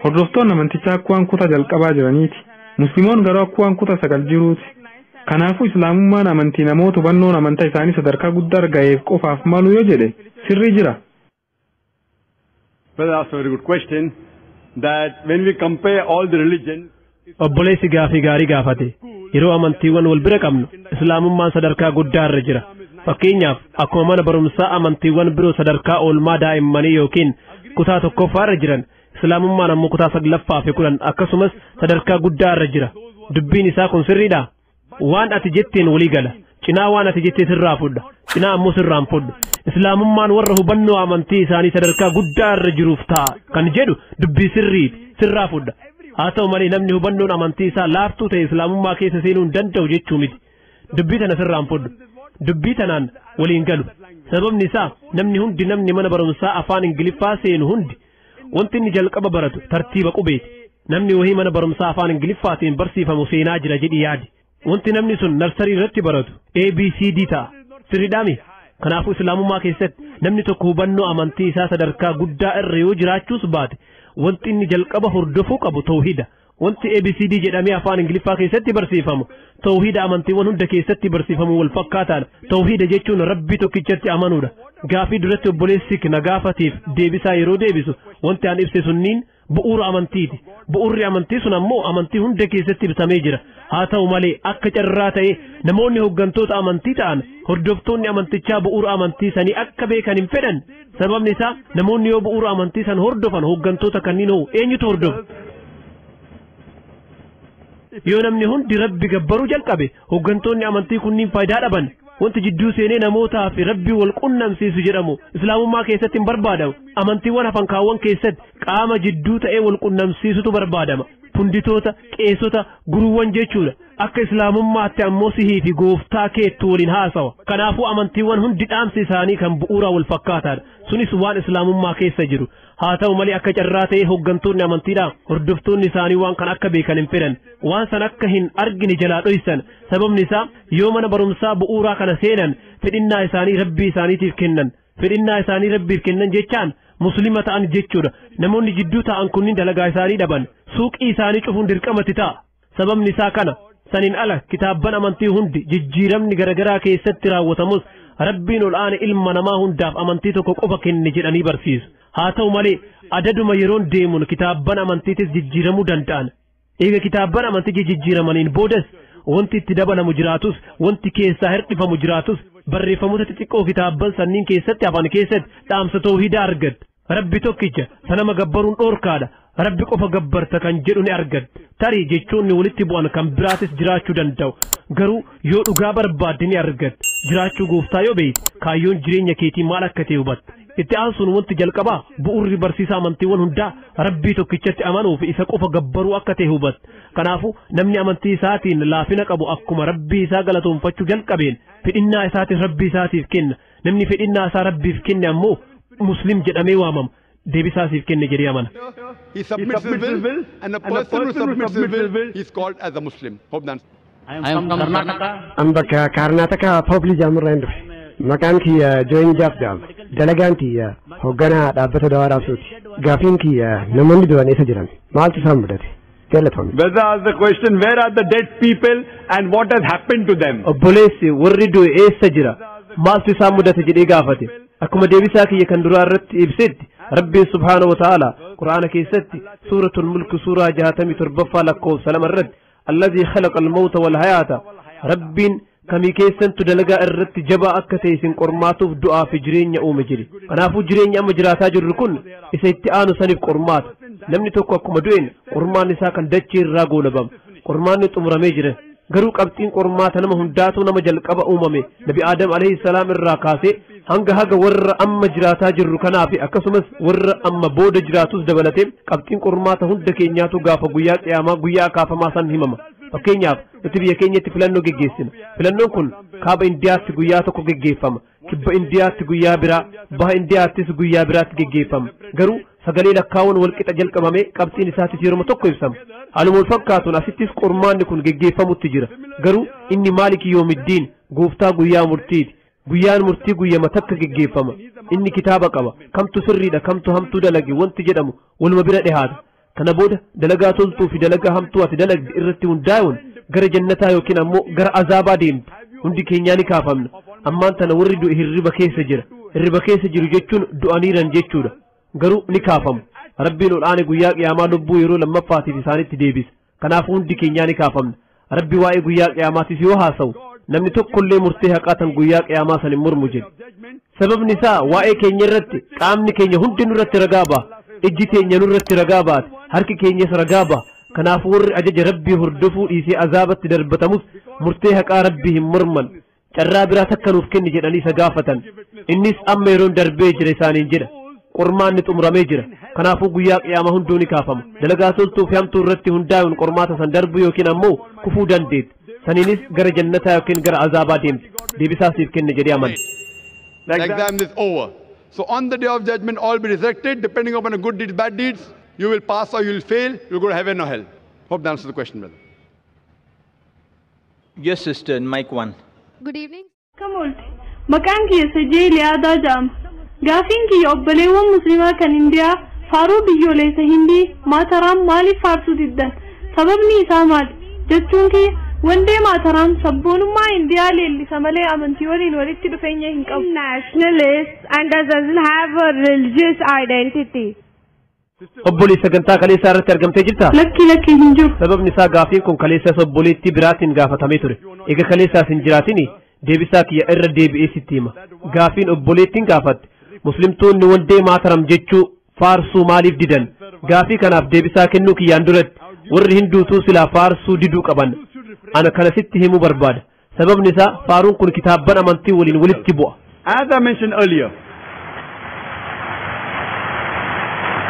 hordoftoonni amantichaa akkuma kutaa jalqabaa jiraniiti. Musliimoon garuu akkuma kutaa 9 jiruuti. Kanaafuu islaamummaan amantii namoota hubannoon amantaa isaanii sadarkaa guddaa argateef qofaaf malu yoo jedhe sirrii jira. Well, that's a very good question. That when we compare all the religions. Obboleessi gaafii gaarii gaafate yeroo amantiiwwan wal bira qabnu islaamummaan sadarkaa guddaa irra jira. Fakkeenyaaf akkuma mana barumsaa amantiiwwan biroo sadarkaa oolmaa daa'immanii yookiin kutaa 1ffaa irra jiran islaamummaan ammoo kutaa 9ffaa fi 10 akkasumas sadarkaa guddaa irra jira dubbiin isaa kun sirriidha waan ati jetteen walii gala cinaa waan ati jettee sirraa fudha cinaa ammoo sirraan fudha islaamummaan warra hubannoo amantii isaanii sadarkaa guddaa irra jiruuf ta'a kan jedhu dubbii sirriiti sirraa fudha haa ta'u malee namni hubannoon amantii isaa laaftuu ta'e islaamummaa keessa seenuu hin danda'u jechuu miti dubbii tana sirraan fudhu dubbii tanaan waliin galu sababni isaa namni mana barumsaa afaan ingiliffaa seenu hundi wanti inni jalqaba baratu tartiiba qubeeti namni wahii mana barumsaa afaan ingiliffaatiin barsiifamu seenaa jira jedhi yaadi wanti namni sun narsarii irratti baratu ABCD ta'a sirriidhaami kanaafuu islaamummaa keessatti namni tokko hubannoo amantii isaa sadarkaa guddaa irra yoo jiraachuus baate wanti inni jalqaba hordofuu qabu tawhiida wanti ABCD jedhamee afaan ingiliffaa keessatti barsiifamu tawhiida amantiiwwan hunda keessatti barsiifamu wal fakkaataadha tawhiida jechuun rabbii tokkichatti amanuudha gaafii duratti obboleessi na gaafatiif deebisaa yeroo deebisu wanti aan ibse sunniin bu'uura amantiiti bu'uurri amantii sun ammoo amantii hunda keessatti ibsamee jira haa ta'u malee akka carraa ta'e namoonni hooggantoota amantii ta'an hordoftoonni amantichaa bu'uura amantii sanii akka beekan hin fedhan sababni isaa namoonni yoo bu'uura amantii san hordofan hooggantoota kanniin hoo eenyutu hordofa yoo namni hundi rabbi gabbaruu jalqabe hooggantoonni amantii kunniin faayidaa dhaban wanti jidduu seenee namootaa fi rabbi wal qunnamsiisu jedhamu islaamummaa keessatti hin barbaadamu amantiiwwan hafan kaawwan keessatti qaama jidduu ta'ee wal qunnamsiisutu barbaadama punditoota qeessota guruuwwan jechuudha akka islaamummaatti ammoo sihii fi gooftaa keettu waliin haasawa kanaafuu amantiiwwan hundi dhaamsi isaanii kan bu'uuraa wal fakkaataadha sunis waan islaamummaa keessa jiru haa ta'u malee akka carraa ta'ee hooggantoonni amantiidhaa hordoftoonni isaanii waan kan akka beekan hin fedhan waan san akka hin argine jalaa dhoysan sababni isaa yoo mana barumsaa bu'uuraa kana seenan fedhinnaa isaanii rabbii isaaniitiif kennan fedhinnaa isaanii rabbiif kennan jechaan muslima ta'an jechuudha namoonni jidduu ta'an kunniin dalagaa isaanii dhaban suuqii isaanii cufuun dirqamatti ta'a sababni isaa kana saniin ala kitaabban amantii hundi jijjiiramni garagaraa keessatti raawwatamus rabbiin ol aane ilma namaa hundaaf amantii tokko qofa kenne jedhanii barsiisu haa ta'u malee adaduma yeroon deemuun kitaabban amantiitis jijjiiramuu danda'an eega kitaabban amantii jijjiiramaniin boodas wanti itti dabalamu jiraatus wanti keessaa hir'ifamu jiraatus barreeffamoota xixiqqoo kitaabban sanniin keessatti hafan keessatti dhaamsa tawhiidaa argatta rabbi tokkicha sanama gabbaruun dhoorkaadha rabbi qofa gabbarta kan jedhu ni argatta tarii jechuun walitti bu'an kan biraatis jiraachuu danda'u garuu yoo dhugaa barbaadde ni argatta jiraachuu gooftaa yoo beekte kaayyoon jireenya keetii maal akka ta'e hubatta itti aansuun wanti jalqabaa bu'uurri barsiisa amantiiwwan hundaa rabbii tokkichatti amanuu fi isa qofa gabbaruu akka ta'e hubatta kanaafuu namni amantii isaatiin laafina qabu akkuma rabbii isaa galatoonfachuu jalqabeen fedhinnaa isaatiin rabbii isaatiif kenna namni fedhinnaa isaa rabbiif kenne ammoo muslim jedhamee waamama deebisaasiif kenne jedhee amana. He submits his will and a person who submits his will is called as a Muslim. Hope that's I am from Karnataka. I'm bakka Karnataka Public Jamurra Hindu. Maqaan kiyya Join Jaaf jedhama. Dalagaan kiyya hoogganaa dhaabbata dawaa raabsuuti. Gaafiin kiyya namoonni du'an eessa jiran? Maaltu isaan mudate? Galatoon. Whether ask the question, where are the dead people and what has happened to them? Obboleessi warri du'e eessa jira? Maaltu isaan mudate jedhee gaafate. Akkuma deebisaa kiyya kan duraa irratti ibsetti rabbiin subhaanahu wa ta'ala quraana keessatti suuratul mulk suuraa 67 lakkoofsa 2 irratti alladhii khalaqa al-mawta wal hayaata rabbiin kamii keessantu dalagaa irratti jabaa akka ta'e isin qormaatuuf du'aa fi jireenya uume jedhe kanaafuu jireenya amma jiraataa jirru kun isa itti aanu saniif qormaata namni tokko akkuma du'een qormaan isaa kan dachee irraa goolabama qormaanni xumuramee jira garuu qabxiin qormaata nama hundaatu nama jalqaba uumame nabi aadam alayhi salaam irraa kaasee hanga haga warra amma jiraataa jirru kanaaf akkasumas warra amma booda jiraatus dabalatee qabxiin qormaata hunda keenyaatu gaafa guyyaa qiyaamaa guyyaa kaafamaa san himama fakkeenyaaf nuti biyya keenyatti filannoo geggeessina filannoon kun kaaba indiyaatti guyyaa tokko geggeeffama kibba indiyaatti guyyaa biraa baha indiyaattis guyyaa biraatti geggeeffama garuu sagalee lakkaawwan walqixa jalqabamee qabxiin isaatis yeroo tokko ibsama haaluma wal fakkaatuun asittis qormaanni kun geggeeffamutti jira garuu inni maaliki yoomiddiin gooftaa guyyaa murtiiti guyyaan murtii guyyama takka geggeeffama inni kitaaba qaba kamtu sirriidha kamtu hamtuu dalage wanti jedhamu waluma bira dhihaata kana booda dalagaa toltuu fi dalagaa hamtuu ati dalagde irratti hundaa'uun gara jannataa yookiin ammoo gara azaabaa deemti hundi keenyaa ni kaafamna ammaan tana warri du'e hirriba keessa jira hirriba keessa jiru jechuun du'aniiran jechuudha garuu ni kaafamu rabbiin ol aane guyyaa qiyaamaa lubbuu yeroo lammaffaatiif isaanitti deebisa kanaaf hundi keenyaa ni kaafamna rabbi waa'ee guyyaa qiyaamaatis yoo haasa'u namni tokkollee murtee haqaatan guyyaa qiyaamaa san hin mormu jedhe sababni isaa waa'ee keenya irratti qaamni keenya hundi nurratti ragaa ba'a ijji teenya nurratti ragaa baate harki keenyas ragaa ba'a kanaaf warri ajaja rabbii hordofuu dhiisee azaabatti darbatamus murtee haqaa rabbii hin morman carraa biraa takka nuuf kenni jedhanii isa gaafatan innis amma yeroon darbee jira isaaniin jedha qormaanni xumuramee jira kanaafuu guyyaa qiyaama hunduu ni kaafama dalagaa toltuu fi hamtuu irratti hundaa'uun qormaata san darbu yookiin ammoo kufuu dandeetti saniinis gara jannataa yookiin gara azaabaa deemti deebisaa siif kenne jedhee amana. The exam is over. So on the day of judgment, all be resurrected depending upon the good deeds, bad deeds. You will pass or you will fail. You will go to heaven or hell. Hope that answers the question, brother. Yes, sister, mic 1. Good evening. Kamolti. Maqaan kiyya Sajeel Yaadaa jedhama. Gaafiin kiyya obboleewwan musliimaa kan Indiyaa faaruu biyyoolessa Hindii Maataraam maaliif faarsuu diddan? Sababni isaa maali? Jechuun kiyya wandee Maataraam sabboonummaa Indiyaa leellisa malee amantii waliin walitti dhufeenya hin qabu. Nationalist and doesn't have a religious identity. Obboleessa sagantaa kaleessaa irratti argamtee jirta? Lakki hin jiru. Sababni isaa gaafiin kun kaleessaas obboleettii biraatiin gaafatamee ture. Egaa kaleessaas hin jiraatini deebisaa kiyya irra deebi'ee sitti hima. Gaafiin obboleettiin gaafatte muslimtoonni wandee Maataram jechuu faarsuu maaliif didan? Gaafii kanaaf deebisaa kennuu kiyyaan duratti warri hinduutuu silaa faarsuu diduu qaban. Ana kana sitti himuu barbaada. Sababni isaa faaruun kun kitaabban amantii waliin walitti bu'a. As I mentioned earlier,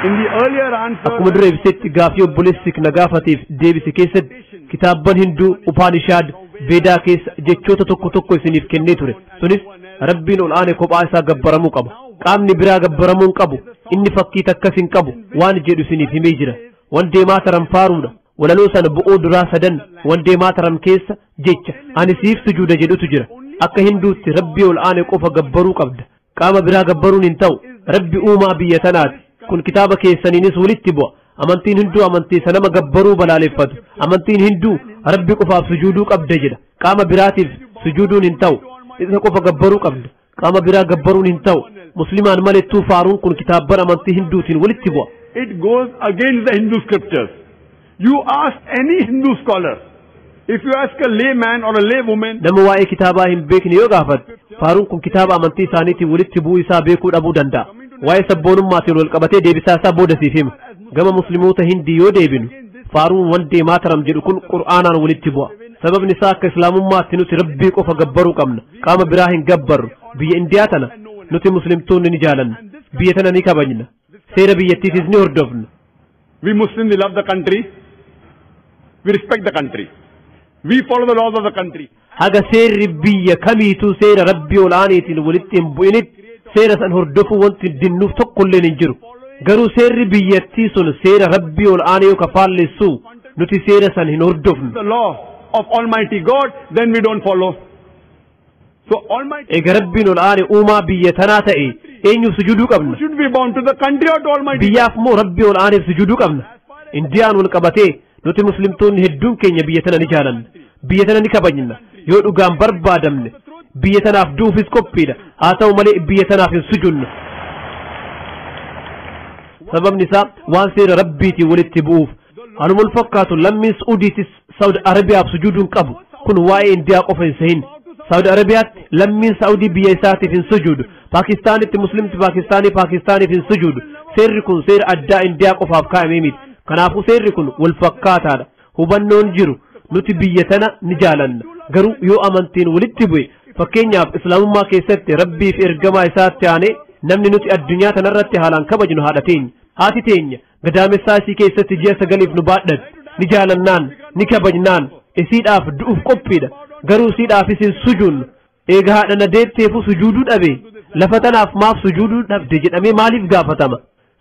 in the earlier answer, akkuma dura ibsetti gaafii obboleessi na gaafateef deebise keessatti kitaabban hinduu Upanishaad Veedaa keessa jechoota tokko tokko isiniif kennee ture. Sunis rabbiin ol aane kophaa isaa gabbaramuu qaba. Qaamni biraa gabbaramuu hin qabu. Inni fakkii takkas hin qabu waan jedhu isiniif himee jira. Wandee Maataram faaruudha. Walaloo sana bu'oo duraa sadan wandee Maataram keessa jecha ani siif sujuuda jedhutu jira. Akka hinduutti rabbii ol aane qofa gabbaruu qabda. Qaama biraa gabbaruun hin ta'u. Rabbi uumaa biyya tanaati. Kun kitaaba keessaniinis walitti bu'a. Amantiin hinduu amantii sanama gabbaruu balaaleffatu. Amantiin hinduu rabbi qofaaf sujuuduu qabda jedha. Qaama biraatiif sujuuduun hin ta'u. Isa qofa gabbaruu qabda. Qaama biraa gabbaruun hin ta'u. Muslimaan malettuu faaruun kun kitaabban amantii hinduutiin walitti bu'a. It goes against the Hindu scriptures. You ask any Hindu scholar, if you ask a layman or a laywoman, nama waa'ee kitaabaa hin beekne yoo gaafatte faaruun kun kitaaba amantii isaaniitiin walitti bu'uu isaa beekuu dhabuu danda'a. Waa'ee sabboonummaatiin wal qabatee deebisaa isaa booda siif hima. Gama musliimoota hindii yoo deebinu faaruun wandee Maataram jedhu kun qur'aanaan walitti bu'a. Sababni isaa akka islaamummaatti nuti rabbii qofa gabbaruu qabna. Qaama biraa hin gabbarru. Biyya Indiyaa tana nuti muslimtoonni ni jaalanna. Biyya tana ni kabajna. Seera biyyattiitis ni hordofna. We Muslims, we love the country. We respect the country. We follow the laws of the country. Haga seerri biyya kamiituu seera rabbii ol aaneetiin walitti hin bu'initti seera san hordofuu wanti dinnuuf tokkolleen hin jiru. Garuu seerri biyyattii sun seera rabbii ol aanee yoo kafaalleessu nuti seera san hin hordofnu. The law of Almighty God, then we don't follow. So Almighty. Egaa rabbiin ol aane uumaa biyya tanaa ta'e eenyuuf sujuuduu qabna? Should we bound to the country or to Almighty? Biyyaaf moo rabbii ol aaneef sujuuduu qabna? Indiyaan wal qabatee nuti muslimtoonni hedduun keenya biyya tana ni jaalanna. Biyya tana ni kabajna. Yoo dhugaan barbaadamne biyya tanaaf duufis qophiidha. Haa ta'u malee biyya tanaaf hin sujuudnu. Sababni isaa waan seera rabbiitiin walitti bu'uuf. Anuma wal fakkaatu lammiin Saa'udiitis Saawud Arabiyaaf sujuuduun qabu. Kun waa'ee Indiyaa qofa hin sehin. Saawud Arabiyaatti lammiin Saa'udii biyya isaatiif hin sujuudu. Paakistaanitti muslimti Paakistaaniif hin sujuudu. Seerri kun seera addaa Indiyaa qofaaf kaa'amee miti. Kanaafuu seerri kun wal fakkaataadha. Hubannoon jiru nuti biyya tana ni jaalanna. Garuu yoo amantiin walitti bu'e fakkeenyaaf islaamummaa keessatti rabbiif ergamaa isaatti aanee namni nuti addunyaa tanarratti haalaan kabajnu haadha teenya. Haati teenya gadaamessaa isii keessatti ji'a 9 nu baadhate. Ni jaalannaan ni kabajnaan isiidhaaf du'uuf qophiidha. Garuu isiidhaafis hin sujuudnu. Eega haadha na deetteefu sujuuduu dhabe lafa tanaaf maaf sujuuduu dhabde jedhamee maaliif gaafatama?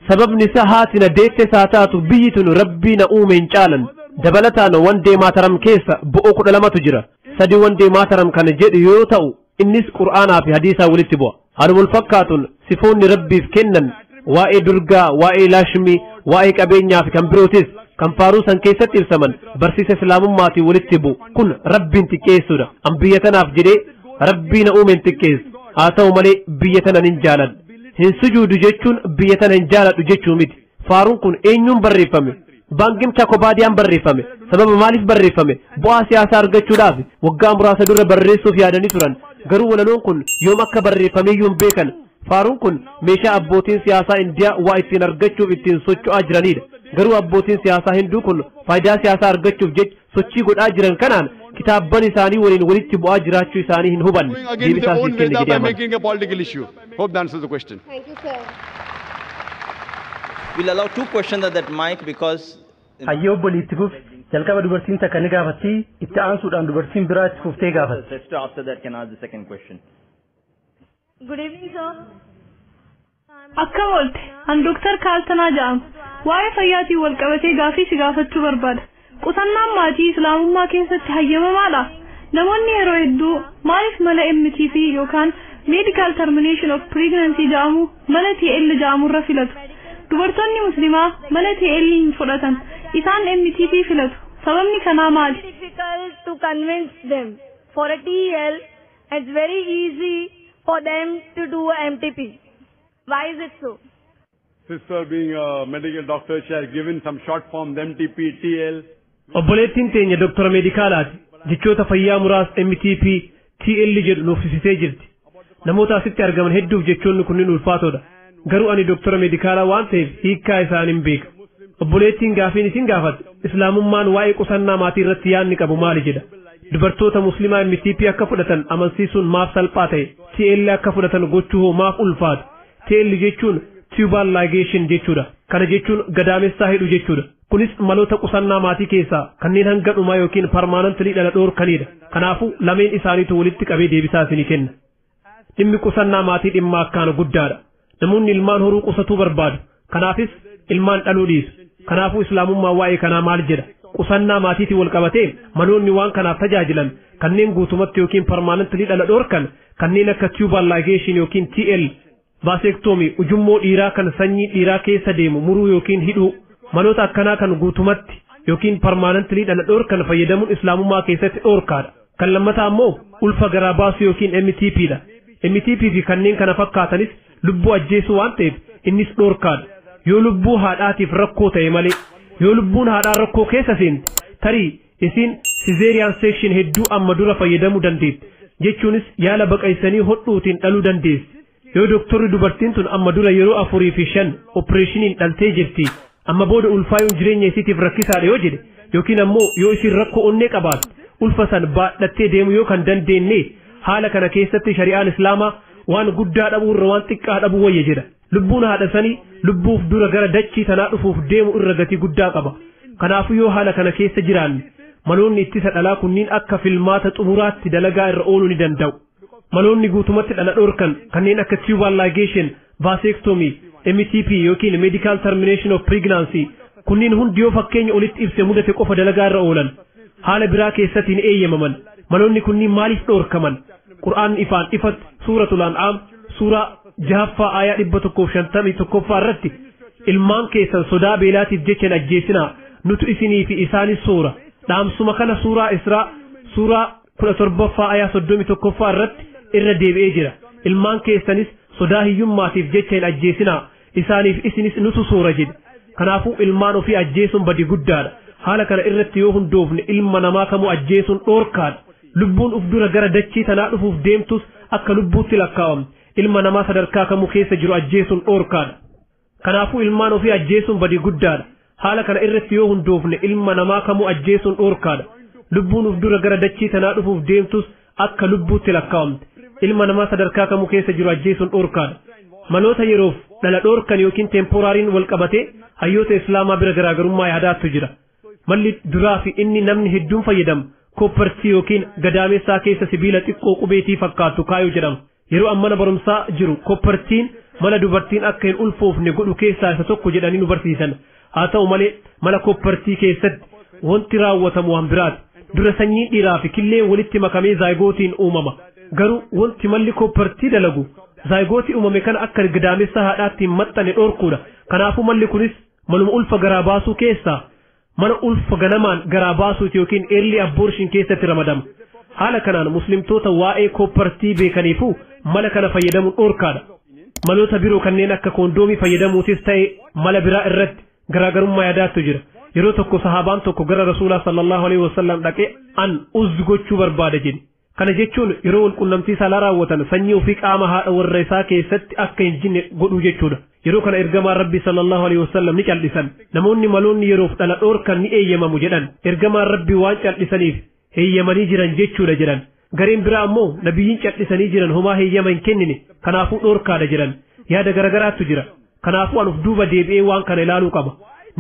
Sababni isaa haati na deettes haa taatu biyyi tun rabbii na uume hin caalan. Dabalataan wandee Maataram keessa bu'oo 12tu jira. 3 wandee Maataram kana jedhu yoo ta'u innis qur'aanaa fi hadiisaa walitti bu'a. Haaluma wal fakkaatuun sifoonni rabbiif kennan waa'ee durgaa, waa'ee laashmii, waa'ee qabeenyaa fi kan birootis kan faaruu san keessatti ibsaman barsiisa islaamummaatiin walitti bu'u. Kun rabbiin xiqqeessuudha. An biyya tanaaf jedhee rabbii na uume hin xiqqeessu. Haa ta'u malee biyya tana hin jaaladhu. Hin sujuudu jechuun biyya tana hin jaaladhu jechuu miti. Faaruun kun eenyuun barreeffame? Baankiin Chakobaadiyaan barreeffame. Sababa maaliif barreeffame? Bu'aa siyaasaa argachuudhaaf waggaa muraasa dura barreessuuf yaadanii turan. Garuu walaloon kun yoom akka barreeffameeyyuu hin beekan. Faaruun kun meeshaa abbootiin siyaasaa Indiyaa waa ittiin argachuuf ittiin socho'aa jiranidha. Garuu abbootiin siyaasaa Hinduu kun faayidaa siyaasaa argachuuf jecha sochii godhaa jiran kanaan kitaabban isaanii waliin walitti bu'aa jiraachuu isaanii hin hubanne. Deebisaa siif kenne jedhee amana. Making a political issue. Hope that answers the question. Thank you, sir. We'll allow 2 questions at that mic because... Hayyo obboleetti fufi jalqaba dubartiin takka ni gaafatti itti aansuudhaan dubartiin biraa itti fuftee gaafatti. Sister after that can ask the second question. Good evening, sir. Akkam oolte, an Dr. Kaaltanaa jedhama. Waa'ee fayyaatiin wal qabatee gaafii si gaafachuu barbaada. Qusannaan maatii Islaamummaa keessatti hayyamamaadha. Namoonni yeroo hedduu maaliif mala MTP yookaan Medical Termination of Pregnancy jedhamu mala TL jedhamurra filatu? Dubartoonni Muslimaa mala TL hin fudhatan. Isaan MTP filatu. Sababni kanaa maali? It's difficult to convince them. For a TL, it's very easy for them to do a MTP. Why is it so? Sister being a medical doctor, she has given some short forms, MTP, TL. Obboleettiin teenya doktora meedikaalaati. Jechoota fayyaa muraasa MTP, TL jedhu nuufsisitee jirti. Namoota asitti argaman hedduuf jechoonni kunniin ulfaatoodha. Garuu ani doktora meedikaalaa waan ta'eef hiikkaa isaan hin beeku. Obboleettiin gaafiin isin gaafate Islaamummaan waa'ee qusannaa maatii irratti yaadni qabu maali jedha. Dubartoota Muslimaa MTP akka fudhatan amansiisuun maaf salphaa ta'e, TL akka fudhatan gochuu hoo maaf ulfaata. TL jechuun tubal ligation jechuudha. Kana jechuun gadaamessaa hidhu jechuudha. Kunis maloota qusannaa maatii keessaa kanneen hanga dhumaa yookiin permanently dhala dhoorkanidha. Kanaafuu lameen isaaniitu walitti qabee deebisaa isinii kenna. Dhimmi qusannaa maatii dhimma akkaan guddaadha. Namoonni ilmaan horuu qusatuu barbaadu. Kanaafis ilmaan dhaluu dhiisu. Kanaafuu Islaamummaan waa'ee kanaa maal jedha? Qusannaa maatiitiin wal qabatee maloonni waan kanaaf tajaajilan kanneen guutumatti yookiin permanently dhala dhoorkan kanneen akka tubal ligation yookiin TL, vasectomy, ujummoo dhiiraa kan sanyii dhiiraa keessa deemu muruu yookiin hidhuu, maloota akkanaa kan guutumatti yookiin permanently dhala dhoorkan fayyadamuun Islaamummaa keessatti dhoorkaadha. Kan lammataa immoo ulfa garaa baasuu yookiin MTPdha. MTP fi kanneen kana fakkaatanis lubbuu ajjeesuu waan ta'eef innis dhoorkaadha. Yoo lubbuu haadhaatiif rakkoo ta'e malee, yoo lubbuun haadhaa rakkoo keessa seente tarii isin cesarean section hedduu amma dura fayyadamuu dandeetti. Jechuunis yaala baqaysanii hodhuutiin dhaluu dandeessi. Yoo doktorri dubartiin tun amma dura yeroo 4 fi 5 opereeshiniin dhaltee jirti, amma booda ulfaayuun jireenya isiitiif rakkisaadha yoo jedhe, yookiin ammoo yoo isin rakkoo onnee qabaate ulfa san baadhattee deemuu yoo kan dandeenye, haala kana keessatti shari'aan Islaamaa waan guddaa dhabuurra waan xiqqaa dhabuu wayya jedha. Lubbuun haadha sanii lubbuuf dura gara dachii tanaa dhufuuf deemu irra gatii guddaa qaba. Kanaafuu yoo haala kana keessa jiraanne maloonni ittisa dhalaa kunniin akka filmaata xumuraatti dalagaa irra ooluu ni danda'u. Maloonni guutumatti dhala dhoorkan kanneen akka tubal ligation, vasectomy, MTP yookiin medical termination of pregnancy kunniin hundi yoo fakkeenya olitti ibse mudate qofa dalagaa irra oolan. Haala biraa keessatti ni eeyyamaman. Maloonni kunniin maaliif dhoorkaman? Qur'aan ifaan ifatti suuratul An'aam suuraa 6 aayaa 151 irratti ilmaan keessan sodaa beelaatiif jecha ajjeesinaa nutu isinii fi isaanis soora. Dhaamsuma kana suuraa Israa suuraa 17 aayaa 31 irratti irra deebi'ee jira. Ilmaan keessanis sodaa hiyyummaatiif jecha ajjeesinaa isaaniif isinis nutu soora jedhe. Kanaafuu ilmaan ofii ajjeesuun badii guddaadha. Haala kana irratti yoo hundoofne ilma namaa kamuu ajjeesuun dhoorkaadha. Lubbuun uf dura gara dachii tanaa dhufuuf deemtus akka lubbuutti lakkaa'amti. Ilma namaa sadarkaa kamuu keessa jiru ajjeesuun dhoorkaadha. Kanaafuu ilmaan ofii ajjeesuun badii guddaadha. Haala kana irratti yoo hundoofne ilma namaa kamuu ajjeesuun dhoorkaadha. Lubbuun uf dura gara dachii tanaa dhufuuf deemtus akka lubbuutti lakkaa'amti. Ilma namaa sadarkaa kamuu keessa jiru ajjeesuun dhoorkaadha. Maloota yeroof dhala dhoorkan yookiin temporaariin wal qabatee hayyoota Islaamaa bira garaagarummaa yaadaattu jira. Malli duraa fi inni namni hedduun fayyadamu kooppartii yookiin gadaamessaa keessa sibiila xiqqoo qubeetii fakkaatu kaayuu jedhama. Yeroo ammana barumsaa jiru kooppartiin mala dubartiin akka hin ulfoofne godhu keessaa isa tokko jedhanii nu barsiisan. Haa ta'u malee mala kooppartii keessatti wanti raawwatamu waan biraati. Dura sanyii dhiiraa fi killeen walitti makamee zaayigootiin uumama. Garuu wanti malli kooppartii dalagu zaayigootii uumame kana akka gadaamessaa haadhaatti hin maxxane dhoorkuudha. Kanaafuu malli kunis maluma ulfa garaa baasuu keessaa mana ulfa ganamaan garaa baasuuti yookiin early abortion keessatti ramadama. Haala kanaan muslimtoota waa'ee kooppartii beekaniifuu mala kana fayyadamuun dhoorkaadha. Maloota biroo kanneen akka koondoomii fayyadamuutis ta'e mala biraa irratti garaagarummaa yaadaattu jira. Yeroo tokko sahaabaan tokko gara Rasuulaa sallallahu alaihi wasallam dhaqee an uzzi gochuu barbaada jedhe. Kana jechuun yeroo walqunnamtii saalaa raawwatan sanyii ofii qaama haadha warra isaa keessatti akka hin jinne godhuu jechuudha. Yeroo kana ergamaan Rabbi sallallahu alaihi wasallam ni cal'isan. Namoonni maloonni yeroof dhala dhoorkan ni eeyyamamu jedhan. Ergamaan Rabbi waan cal'isaniif heeyyamanii jiran jechuudha jedhan. Gareen biraa ammoo nabiyyiin cal'isanii jiran homaa heeyyama hin kennine kanaafuu dhoorkaadha jedhan. Yaada garagaraattu jira. kanaafuu an uf duuba deebi'ee waan kana ilaaluu qaba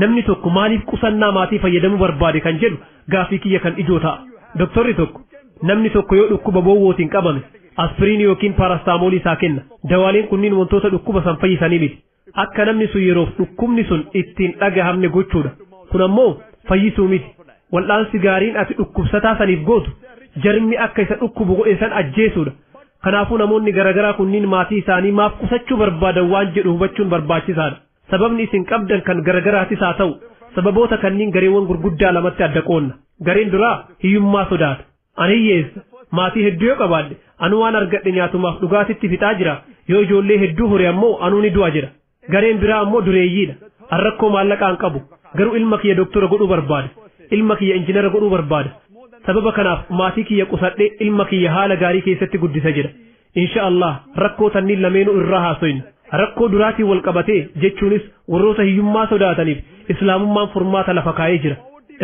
namni tokko maaliif qusannaa maatii fayyadamuu barbaade kan jedhu gaafii kiyya kan ijoo ta'a doktorri tokko namni tokko yoo dhukkuba boowwootiin qabame aspiriin yookiin paarastaamoolii isaa kenna dawaaleen kunniin wantoota dhukkuba san fayyisanii miti akka namni sun yeroof dhukkubni sun ittiin dhagahamne gochuudha kun ammoo fayyisuu miti wal'aansi gaariin ati dhukkubsataa saniif gootu jarmi akka isa dhukkubu godhe san ajjeesuudha kanaafuu namoonni garagaraa kunniin maatii isaanii maaf qusachuu barbaadan waan jedhu hubachuun barbaachisaadha sababni isin qabdan kan garagaraatis haa ta'u sababoota kanniin gareewwan gurguddaa lamatti adda qoonna gareen duraa hiyyummaa sodaata ani hiyyeessa maatii hedduu yoo qabaadhe anu waan argadhe nyaatumaaf dhugaatitti fixaa jira yoo ijoollee hedduu hore ammoo anuu ni du'a jira gareen biraa ammoo dureeyyiidha an rakkoo maallaqaan qabu garuu ilma kiyya doktora godhuu barbaada ilma kiyya injinara godhuu barbaada sababa kanaaf maatii kiyya qusadhe ilma kiyya haala gaarii keessatti guddisa jira insha Allah rakkoo tanniin lameenuu irraa haasoyna rakkoo duraatiin wal qabatee jechuunis warroota hiyyummaa sodaataniif islaamummaan furmaata lafa kaa'ee jira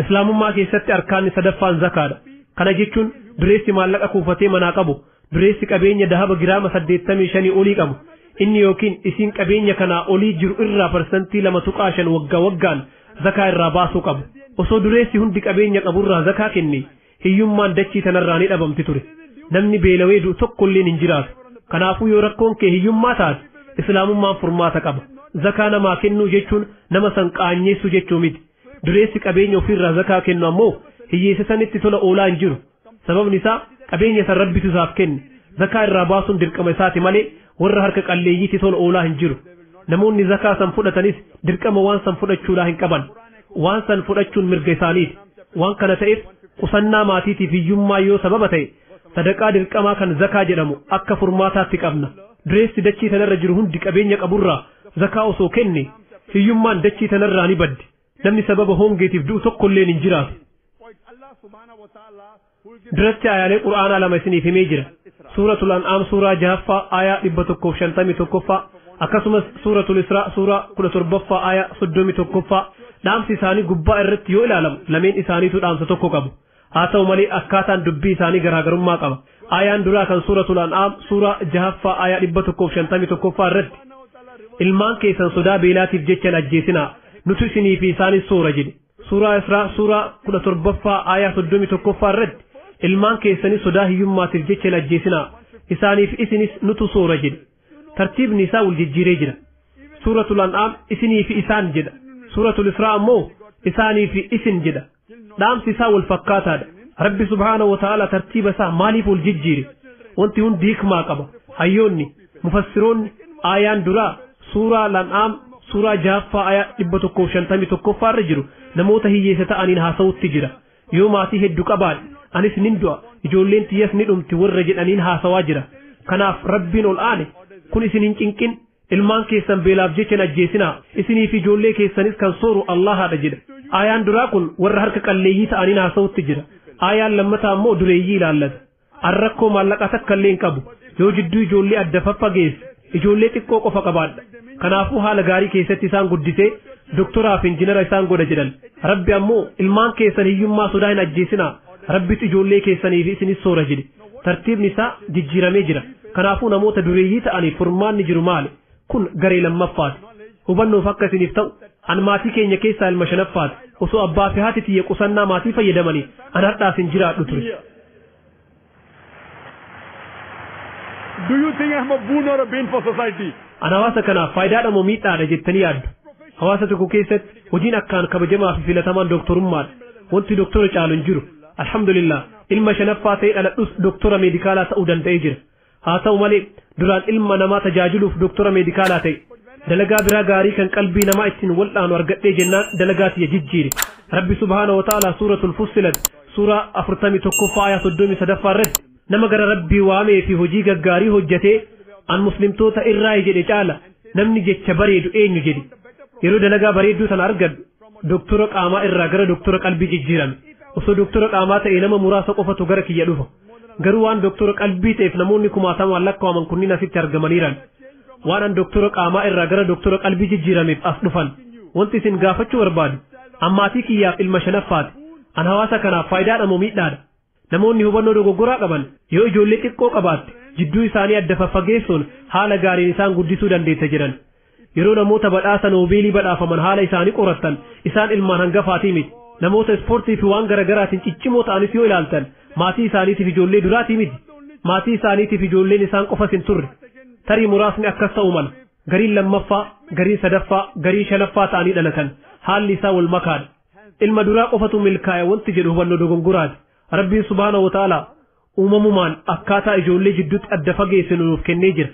islaamummaa keessatti arkaanni sadaffaan zakaadha kana jechuun dureessi maallaqa kuufatee manaa qabu dureessi qabeenya dahaba giraama 85 olii qabu inni yookiin isiin qabeenya kanaa olii jiru irraa parsantii 2.5 waggaan zakaa irraa baasuu qabu osoo dureessi hundi qabeenya qaburraa zakaa kenne hiyyummaan dachii tanarraa ni dhabamti ture namni beelawee du'u tokkolleen hin jiraatu kanaafuu yoo rakkoon kee hiyyummaa taate islaamummaan furmaata qaba zakaa namaa kennuu jechuun nama san qaanyeessu jechuu miti dureessi qabeenya ofirraa zakaa kennu ammoo hiyyeessa sanitti tola oolaa hin jiru sababni isaa qabeenya san rabbitu isaaf kenne zakaa irraa baasuun dirqama isaati malee warra harka qalleeyyiitti tola oolaa hin jiru namoonni zakaa san fudhatanis dirqama waan san fudhachuudhaa hin qaban waan san fudhachuun mirga isaaniiti waan kana ta'eef qusannaa maatiitiif hiyyummaa yoo sababa ta'e sadaqaa dirqamaa kan zakaa jedhamu akka furmaataatti qabna dureessi dachii tanarra jiru hundi qabeenya qaburraa zakaa osoo kenne hiyyummaan dachii tanarraa ni baddi namni sababa hongeetiif du'u tokkolleen hin jiraatu duratti ayaalee qur'aanaa lama isiniif himee jira suuratul an'aam suuraa 6ffaa aayaa 151ffaa akkasumas suuratul israa suuraa 17ffaa aayaa 31ffaa dhaamsi isaanii gubbaa irratti yoo ilaalamu lameen isaaniitu dhaamsa tokko qabu haa ta'u malee akkaataan dubbii isaanii garaagarummaa qaba aayaan duraa kan suuratul an'aam suuraa 6ffaa aayaa 151ffaa irratti ilmaan keessan sodaa beelaatiif jechan ajjeesinaa nutu isinii fi isaanis soora jedhe suuraa israa suuraa 17ffaa aayaa 31ffaa irratti ilmaan keessanis sodaa hiyyummaatiif jechan ajjeesinaa isaaniif isinis nutu soora jedhe tartiibni isaa wal jijjiiree jira suuratul an'aam isinii fi isaan jedha suuratul israa ammoo isaanii fi isin jedha dhaamsi isaa wal fakkaataadha rabbi subhaanahu wa ta'ala tartiiba isaa maaliif wal jijjiire wanti hundi hikmaa qaba hayyoonni mufassiroonni aayaan duraa suuraa an'aam suuraa 6ffaa aayaa 151ffaa irra jiru namoota hiyyeessa ta'aniin haasawutti jira yoo maatii hedduu qabaadhe anis nin du'a ijoolleen tiyyas ni dhumti warra jedhaniin haasawaa jira kanaaf rabbiin ol aane kun isin hin cinqin ilmaan keessan beelaaf jechan ajjeesinaa isinii fi ijoollee keessanis kan sooru Allahaadha jedha aayaan duraa kun warra harka qalleeyyii ta'aniin haasawutti jira aayaan lammataa ammoo dureeyyii ilaallata an rakkoo maallaqaa takkallee hin qabu yoo jidduu ijoollee adda faffageesse ijoollee xiqqoo qofa qabaadha kanaafuu haala gaarii keessatti isaan guddisee doktoraa fi injinara isaan godha jedhan rabbi ammoo ilmaan keessan hiyyummaa sodaa hin ajjeesinaa rabbitu ijoollee keessanii fi isinis soora jedhe tartiibni isaa jijjiiramee jira kanaafuu namoota dureeyyii ta'aniif furmaanni jiru maali kun garee lammaffaati hubannoof akka isiniif ta'u an maatii keenya keessaa ilma shanaffaati osoo abbaa fi haati tiyya qusannaa maatii fayyadamanii an har'aas hin jiraadhu ture. Do you think I'm a boon or a bane for society? An hawaasa kanaaf faayidaadha moo miidhaadha jettanii yaaddu hawaasa tokko keessatti hojiin akkaan kabajamaa fi filatamaan doktorummaadha wanti doktora caalu hin jiru alhamdulillah ilma shanaffaa ta'ee dhaladhus doktora meedikaalaa ta'uu danda'ee jira haa ta'u malee duraan ilma namaa tajaajiluuf doktora meedikaalaa ta'e dalagaa biraa gaarii kan qalbii namaa ittiin wal'aanu argadhee jennaan dalagaa tiyya jijjiire rabbi subhaanahu wa ta'ala suuratul fussilat suuraa 41ffaa aayaa 33ffaa irratti nama gara rabbii waamee fi hojii gaggaarii hojjetee an muslimtoota irraa jedhe caala namni jecha bareedu eenyu jedhe yeroo dalagaa bareedduu sana argadhu doktora qaamaa irraa gara doktora qalbii jijjiirame osoo doktora qaamaa ta'e nama muraasa qofatu gara kiyya dhufa garuu waan doktora qalbii ta'eef namoonni kumaatamaan lakkaawaman kunniin asitti argamaniiran waan an doktora qaamaa irraa gara doktora qalbii jijjiirameef as dhufan wanti isin gaafachuu barbaadu ammaatii kiyyaaf ilma shanaffaati an hawaasa kanaaf faayidaadha moo miidhaadha namoonni hubannoo dogoggoraa qaban yoo ijoollee xiqqoo qabaatte jidduu isaanii adda faffageessuun haala gaariin isaan guddisuu dandeessa jedhan yeroo namoota badhaasa noobeelii badhaafaman haala isaanii qorattan isaan ilmaan hangafaatii miti namoota ispoortii fi waan garaagaraatiin ciccimoo ta'anis yoo ilaaltan maatii isaaniitiif ijoollee duraatii miti maatii isaaniitiif ijoolleen isaan qofas hin turre tarii muraasni akkas ta'u mala gariin lammaffaa gariin sadaffaa garii shanaffaa ta'anii dhalatan haalli isaa wal makaadha ilma duraa qofatu milkaa'e wanti jedhu hubannoo dogongoraati rabbiin subhaanahu wa ta'aalaa uumamumaan akkaataa ijoollee jidduutti adda fageessinu nuuf kennee jira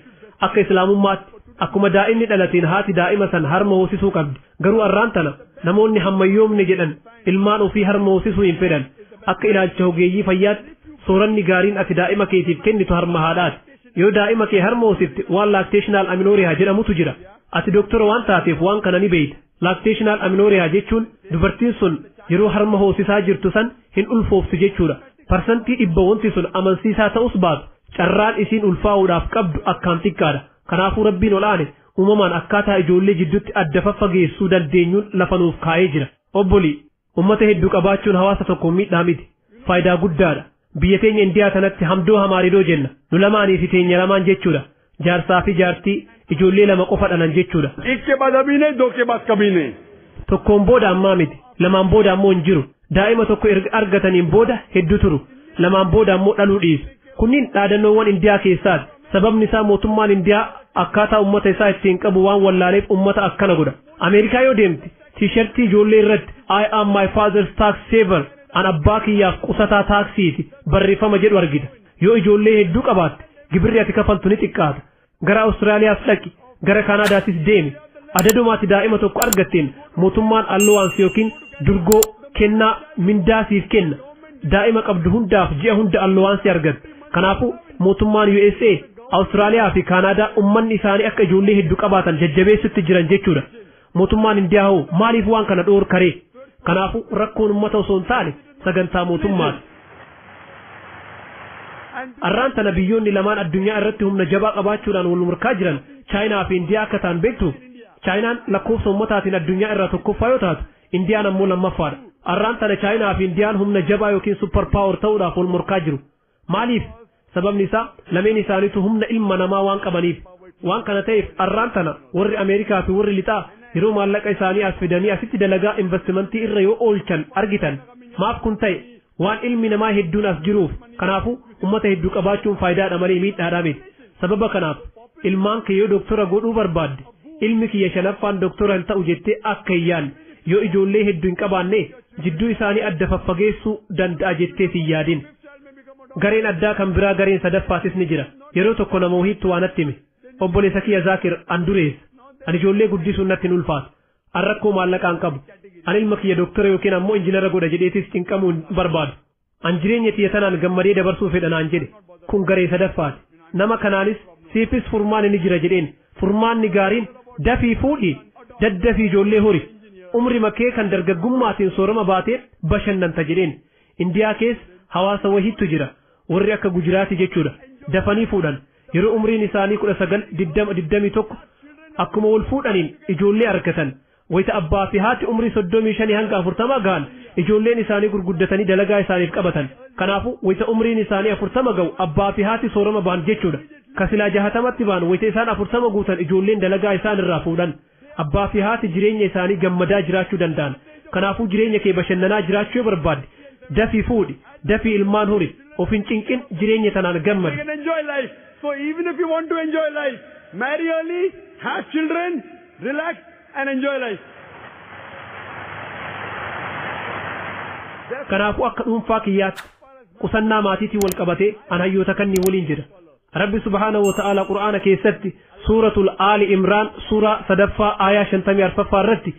akka islaamummaatti akkuma daa'imni dhalateen haati daa'ima san harma hoosisuu qabdi garuu arraan tana namoonni hammayyoomne jedhan ilmaan ofii harma hoosisuu hin fedhan akka ilaalcha ogeeyyii fayyaatti sooranni gaariin ati daa'ima keetiif kennitu harma haadhaati yoo daa'ima kee harma hoosifte waan laakteeshinaal aminooriyaa jedhamutu jira ati doktora waan taateef waan kana ni beeyta laakteeshinaal aminooriyaa jechuun dubartiin sun yeroo harma hoosisaa jirtu san hin ulfooftu jechuudha parsantii 100 wanti sun amansiisaa ta'us baatu carraan isiin ulfaa'uudhaaf qabdu akkaan xiqqaadha kanaafuu rabbiin olaane uumamaan akkaataa ijoollee jidduutti adda faffageessuu dandeenyuun lafa nuuf kaa'ee jira obbolii ummata hedduu qabaachuun hawaasa tokko miidhaa miti faayidaa guddaadha biyya teenya indiyaa kanatti hamdoo hamaaridoo jenna nu lamaanii fi teenya lamaan jechuudha jaarsaa fi jaartii ijoollee lama qofa dhalan jechuudha ikke badabine doke baskabine tokkoon booda ammaa miti lamaan booda ammoo hin jiru daa'ima tokko erga argataniin booda hedduu turu lamaan booda ammoo dhaluu dhiisu kunniin dhaadannoowwan indiyaa keessaati sababni isaa mootummaan indiyaa akkaataa ummata isaa ittiin qabu waan wallaaleef ummata akkana godha ameerikaa yoo deemti tiishartii ijoollee irratti I am my father's tax saver an abbaa kiyyaaf qusataa taaksiiti barreeffama jedhu argita yoo ijoollee hedduu qabaatte gibirri ati kafaltu ni xiqqaata gara Awustiraaliyaas dhaqi gara Kaanaadaatis deemi adadumaatti daa'ima tokko argatteen mootummaan allowaansi yookiin durgoo kennaa mindaasiif kenna daa'ima qabdu hundaaf ji'a hunda allowaansi argatta kanaafuu mootummaan USA Awustiraaliyaa fi Kaanaadaa ummanni isaanii akka ijoollee hedduu qabaatan jajjabeessutti jiran jechuudha mootummaan indiyaa hoo maaliif waan kana dhoorkaree kanaafuu rakkoon ummata osoo hin taane sagantaa mootummaati arraan tana biyyoonni lamaan addunyaa irratti humna jabaa qabaachuudhaan wal morkaa jiran chaayinaa fi indiyaa akka ta'an beektu chaayinaan lakkoofsa ummataatiin addunyaa irraa tokkoffaa yoo taatu indiyaan ammoo lammaffaadha arraan tana chaayinaa fi indiyaan humna jabaa yookiin super power ta'uudhaaf wal morkaa jiru maaliif sababni isaa lameen isaaniitu humna ilma namaa waan qabaniif waan kana ta'eef arraan tana warri ameerikaa fi warri lixaa yeroo maallaqa isaanii as fidanii asitti dalagaa investimentii irra yoo oolchan argitan maaf kun ta'e waan ilmi namaa hedduun as jiruuf kanaafuu ummata hedduu qabaachuun faayidaadha malee miidhaadha miti sababa kanaaf ilmaan kee yoo doktora godhuu barbaadde ilmi kiyya shanaffaan doktora hin ta'u jettee akka hin yaadne yoo ijoollee hedduu hin qabaanne jidduu isaanii adda faffageessuu danda'a jettee hin yaadin gareen addaa kan biraa gareen sadaffaatis ni jira yeroo tokko nama wahiitti waan natti hime obboleessa kiyya zaakir an durees ani ijoollee guddisuun natti hin ulfaatu an rakkoo maallaqaan qabu an ilma kiyya doktora yookiin ammoo injinara godha jedheetis cinqamuu hin barbaadu an jireenya kiyya tanaan gammadee dabarsuu fedha naan jedhe kun garee sadaffaati nama kanaanis siifis furmaanni ni jira jedheen furmaanni gaariin dafii fuudhii daddafii ijoollee hori umri makee kan dargaggummaatiin soorama baatee bashannanta jedheen indiyaa keessa hawaasa wahiitu jira warri akka gujiraati jechuudha dafanii fuudhan yeroo umriin isaanii 19-21 akkuma wal fuudhaniin ijoollee argatan wayita abbaa fi haati umrii 35 hanga 40 gahan ijoolleen isaanii gurguddatanii dalagaa isaaniif qabatan kanaafuu wayita umriin isaanii 40 ga'u abbaa fi haati soorama ba'an jechuudha kasilaa 60tti ba'an wayita isaan 40 guutan ijoolleen dalagaa isaan irraa fuudhan abbaa fi haati jireenya isaanii gammadaa jiraachuu danda'an kanaafuu jireenya kee bashannanaa jiraachuu yoo barbaadde dafii fuudhi dafii ilmaan hori of hin cinqin jireenya tanaan gammadi so even if you want to enjoy life marry early have children relax and enjoy life kanaafuu akka dhuunfaa kiyyaatti qusannaa maatiitiin wal qabatee an hayyoota kannii waliin jira rabbi subhaanahu wa ta'ala qur'aana keessatti suuratul aali imraan suuraa 3ffaa aayaa 54ffaa irratti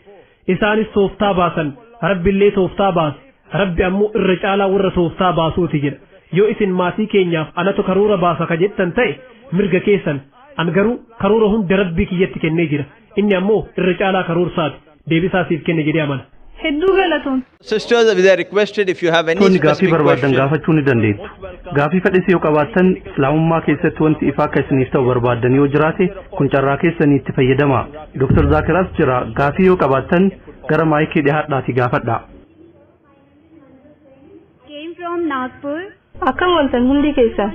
isaanis tooftaa baasan rabbillee tooftaa baase rabbi ammoo irra caalaa warra tooftaa baasuuti jedha yoo isin maatii keenyaaf anatu karoora baasa ka jettan ta'e mirga keessan an garuu karoora hunda rabbii kiyyatti kennee jira inni ammoo irra caalaa karoorsaati deebisaa siif kenne jedhee amana hedduu galatoon Sisters, they are requested if you have any Toni gaafii specific barbaadan question. gaafachuu ni dandeettu. Gaafii fedhis yoo qabaattan islaamummaa keessatti wanti ifaa akka isiniif ta'u barbaadan yoo jiraate kun carraa keessanii itti fayyadamaa. Dr. Zaakiraas jira gaafii yoo qabaattan gara maayikii dhiyaadhaatii gaafadhaa. Came from Nagpur. akkam waltan hundi keessan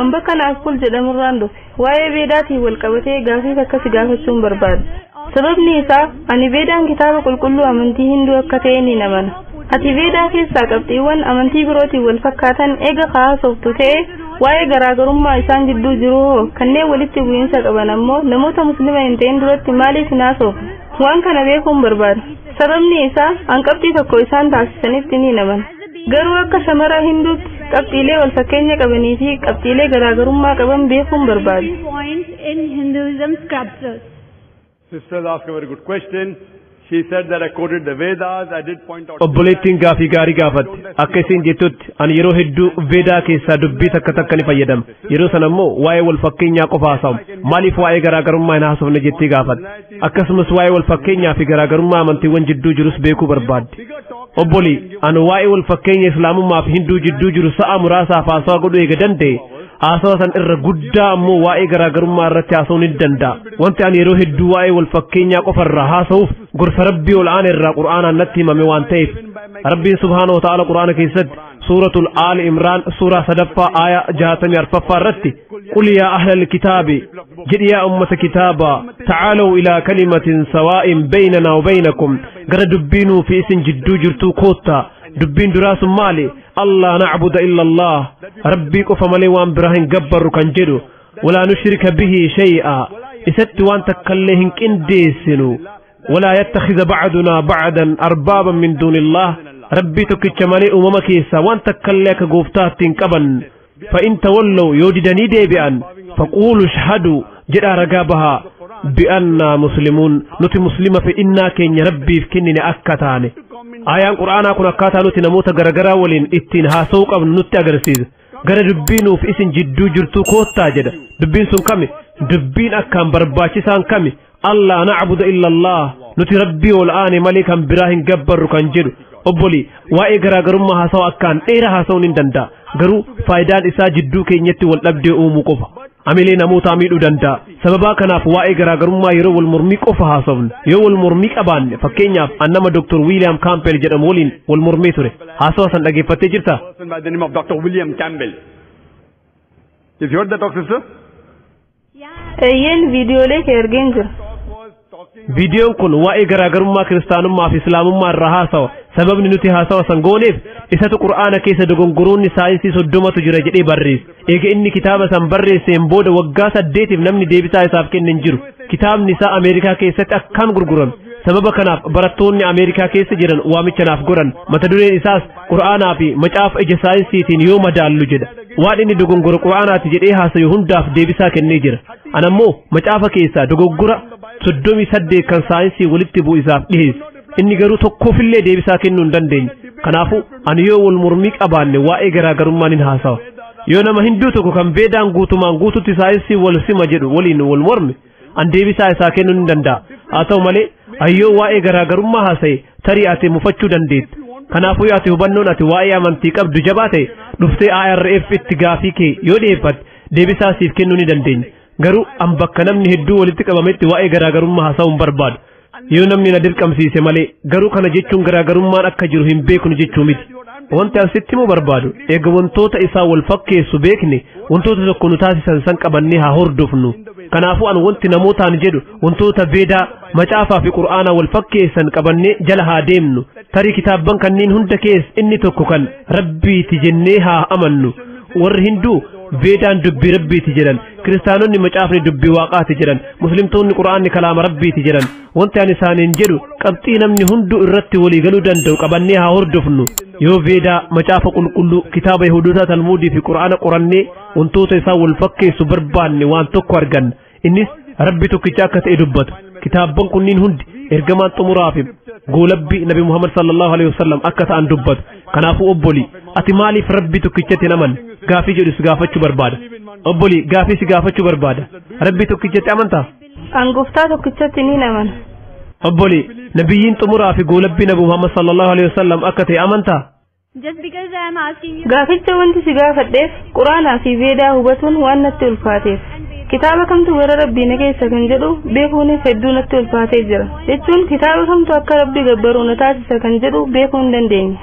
an bakka Naagpur jedhamurraan dhufe waa'ee beedaatiin wal qabatee gaafii akkasii gaafachuun barbaada sababni isaa ani Veedaan kitaaba qulqulluu amantii Hinduu akka ta'e ni amana. Ati Veedaa keessaa qabxiiwwan amantii birootiin wal fakkaatan eega haasoftu ta'e waa'ee garaagarummaa isaan gidduu jiru kanneen walitti bu'iinsa qaban ammoo namoota muslima hin ta'in duratti maaliif hin haasofne? Waan kana beekuun barbaada. Sababni isaa an qabxii tokko isaan taasisanitti ni amana. Garuu akka shamara Hinduutti qabxiilee wal fakkeenya qabanii fi qabxiilee garaagarummaa qaban beekuun barbaada. Sisters ask a very good question. She said that I quoted the Vedas. I did point out. Obboleettiin gaafii gaarii gaafatte akka isin jettutti ani yeroo hedduu Veedaa keessaa dubbii takka ni fayyadama. Yeroo sana immoo waa'ee wal fakkeenyaa qofa haasa'u. Maaliif waa'ee garaagarummaa hin haasofne jettee gaafatte. Akkasumas waa'ee wal fakkeenyaa fi garaagarummaa amantiiwwan jidduu jirus beekuu barbaadde. Obboli ani waa'ee wal fakkeenya Islaamummaa fi Hinduu jidduu jiru sa'a muraasaaf haasawaa godhuu eega danda'e. Haasawaa san irra guddaa ammoo waa'ee garaagarummaa irratti haasa'uu ni danda'a. Wanti ani yeroo hedduu waa'ee wal fakkeenyaa qofa irraa haasa'uuf gorsa Rabbii ol aanaa irraa Qur'aanaan natti himame waan ta'eef. Rabbiin subhaanahu wa ta'ala Qur'aana keessatti suuratul Aali Imraan suuraa 3ffaa aaya 64ffaa irratti qul yaa ahlal kitaabi jedhi yaa ummata kitaabaa ta'aalaw ilaa kalimatin sawaa'in baynanaa wa baynakum gara dubbiinuu fi isin jidduu jirtuu koottaa. Dubbiin duraa sun maali? Allah na'buda illa Allah. Rabbii qofa malee waan biraa hin gabbarru kan jedhu. Walaa nushrika bihi shay'a. Isatti waan takkallee hin qindeessinu. Walaa yattakhidha ba'dunaa ba'dan arbaaban min duunillah. Rabbii tokkicha malee uumama keessaa waan takkallee akka gooftaatti hin qaban. Fa in tawallaw yoo didanii deebi'an faquulu shahadu jedhaa ragaa bahaa. Bi'annaa muslimuun nuti muslima fe'innaa keenya Rabbiif kennine akka taane. Ayaan Qur'aanaa kun akkaataa nuti namoota garagaraa waliin ittiin haasa'uu qabnu nutti agarsiisa. Gara dubbiinuuf isin jidduu jirtuu koottaa jedha. Dubbiin sun kami? Dubbiin akkaan barbaachisaan kami? Allah na'buda illa Allah. Nuti Rabbii ol aane malee kan biraa hin gabbarru kan jedhu. Obboli waa'ee garaagarummaa haasa'u akkaan dheeraa haasa'uun hin danda'a. Garuu faayidaan isaa jidduu keenyatti wal dhabdee uumuu qofa. Amilee namoota miidhuu danda'a. Sababa kanaaf waa'ee garaagarummaa yeroo wal mormii qofa haasofne. Yoo wal mormii qabaanne fakkeenyaaf annama Dr. William Campbell jedhamu waliin wal mormii ture. Haasawaa san dhageeffattee jirta? By the name of Dr. William Campbell. You've heard that talk, sister? Eeyyeen viidiyoolee kee argeen jira. Viidiyoon kun waa'ee garaagarummaa kiristaanummaa fi islaamummaa irraa haasawa. Sababni nuti haasawa san gooneef isatu Qur'aana keessa dogongoroonni saayinsii 30tu jira jedhee barreesse. Eega inni kitaaba san barreesseen booda waggaa 8tiif namni deebisaa isaaf kenne hin jiru. Kitaabni isaa Ameerikaa keessatti akkaan gurgurame. Sababa kanaaf barattoonni Ameerikaa keessa jiran waamicha naaf godhan. Mata dureen isaas Qur'aanaa fi macaafa ija saayinsiitiin yoo madaallu jedha. Waan inni dogongora Qur'aanaati jedhee haasayu hundaaf deebisaa kennee jira. Anammoo macaafa keessaa dogoggora 38 kan saayinsii walitti bu'u isaaf dhiheesse. Inni garuu tokkoofillee deebisaa kennuu hin dandeenye. Kanaafuu ani yoo wal mormii qabaanne waa'ee garaagarummaan hin haasawa. Yoo nama Hinduu tokko kan Veedaan guutumaan guututti saayinsii wal sima jedhu waliin wal morme an deebisaa isaa kennuu hin danda'a. Haa ta'u malee ayyoo waa'ee garaagarummaa haasa'e tarii ati mufachuu dandeetti. Kanaafuu ati hubannoon ati waa'ee amantii qabdu jabaa ta'e dhuftee IRF itti gaafii kee yoo dhiyeeffatte deebisaa siif kennuu ni dandeenya. Garuu an bakka namni hedduu walitti qabametti waa'ee garaagarummaa haasa'uu hin barbaadu. Yoo namni na dirqamsiise malee garuu kana jechuun garaagarummaan akka jiru hin beeknu jechuu miti. Wanti an sitti himuu barbaadu eega wantoota isaa wal fakkeessu beekne wantoota tokko nu taasisan san qabannee haa hordofnu. Kanaafuu an wanti namootaan jedhu wantoota Veedaa macaafaa fi Qur'aanaa wal fakkeessan qabannee jala haa deemnu. Tarii kitaabban kanneen hunda keessa inni tokko kan Rabbiiti jennee haa amannu. Warri Hinduu Veedaan dubbii Rabbiiti jedhan, kiristaanonni macaafni dubbii Waaqaati jedhan, muslimtoonni Qur'aanni kalaama Rabbiiti jedhan. Wanti ani isaaniin jedhu qabxii namni hunduu irratti walii galuu danda'u qabannee haa hordofnu. Yoo Veedaa macaafa qulqulluu kitaaba Yihuudootaa Talmuudii fi Qur'aana qorannee wantoota isaa wal fakkeessu barbaanne waan tokko arganna. Innis Rabbi tokkicha akka ta'e dubbatu. Kitaabban kunniin hundi ergamaan xumuraa fi goolabbii Nabi Muhammad sallallahu alaihi wasallam akka ta'an dubbatu. Kanaafuu obboli ati maaliif Rabbi tokkichatti hin amanne? Gaafii jedhu si gaafachuu barbaada. Obboli gaafii si gaafachuu barbaada. Rabbi tokkichatti amantaa? An gooftaa tokkichatti ni amana. Obboli nabiyyiin xumuraa fi goolabbii Nabi Muhammad sallallahu alaihi wasallam akka ta'e amantaa? Just because I am asking you. Gaaficha wanti si gaafadheef Qur'aanaa fi Veedaa hubatuun waan natti ulfaateef. Kitaaba kamtu gara Rabbii na keessa kan jedhu beekuunis hedduu natti ulfaatee jira. Jechuun kitaaba kamtu akka Rabbi gabbaruu na taasisa kan jedhu beekuu hin dandeenye.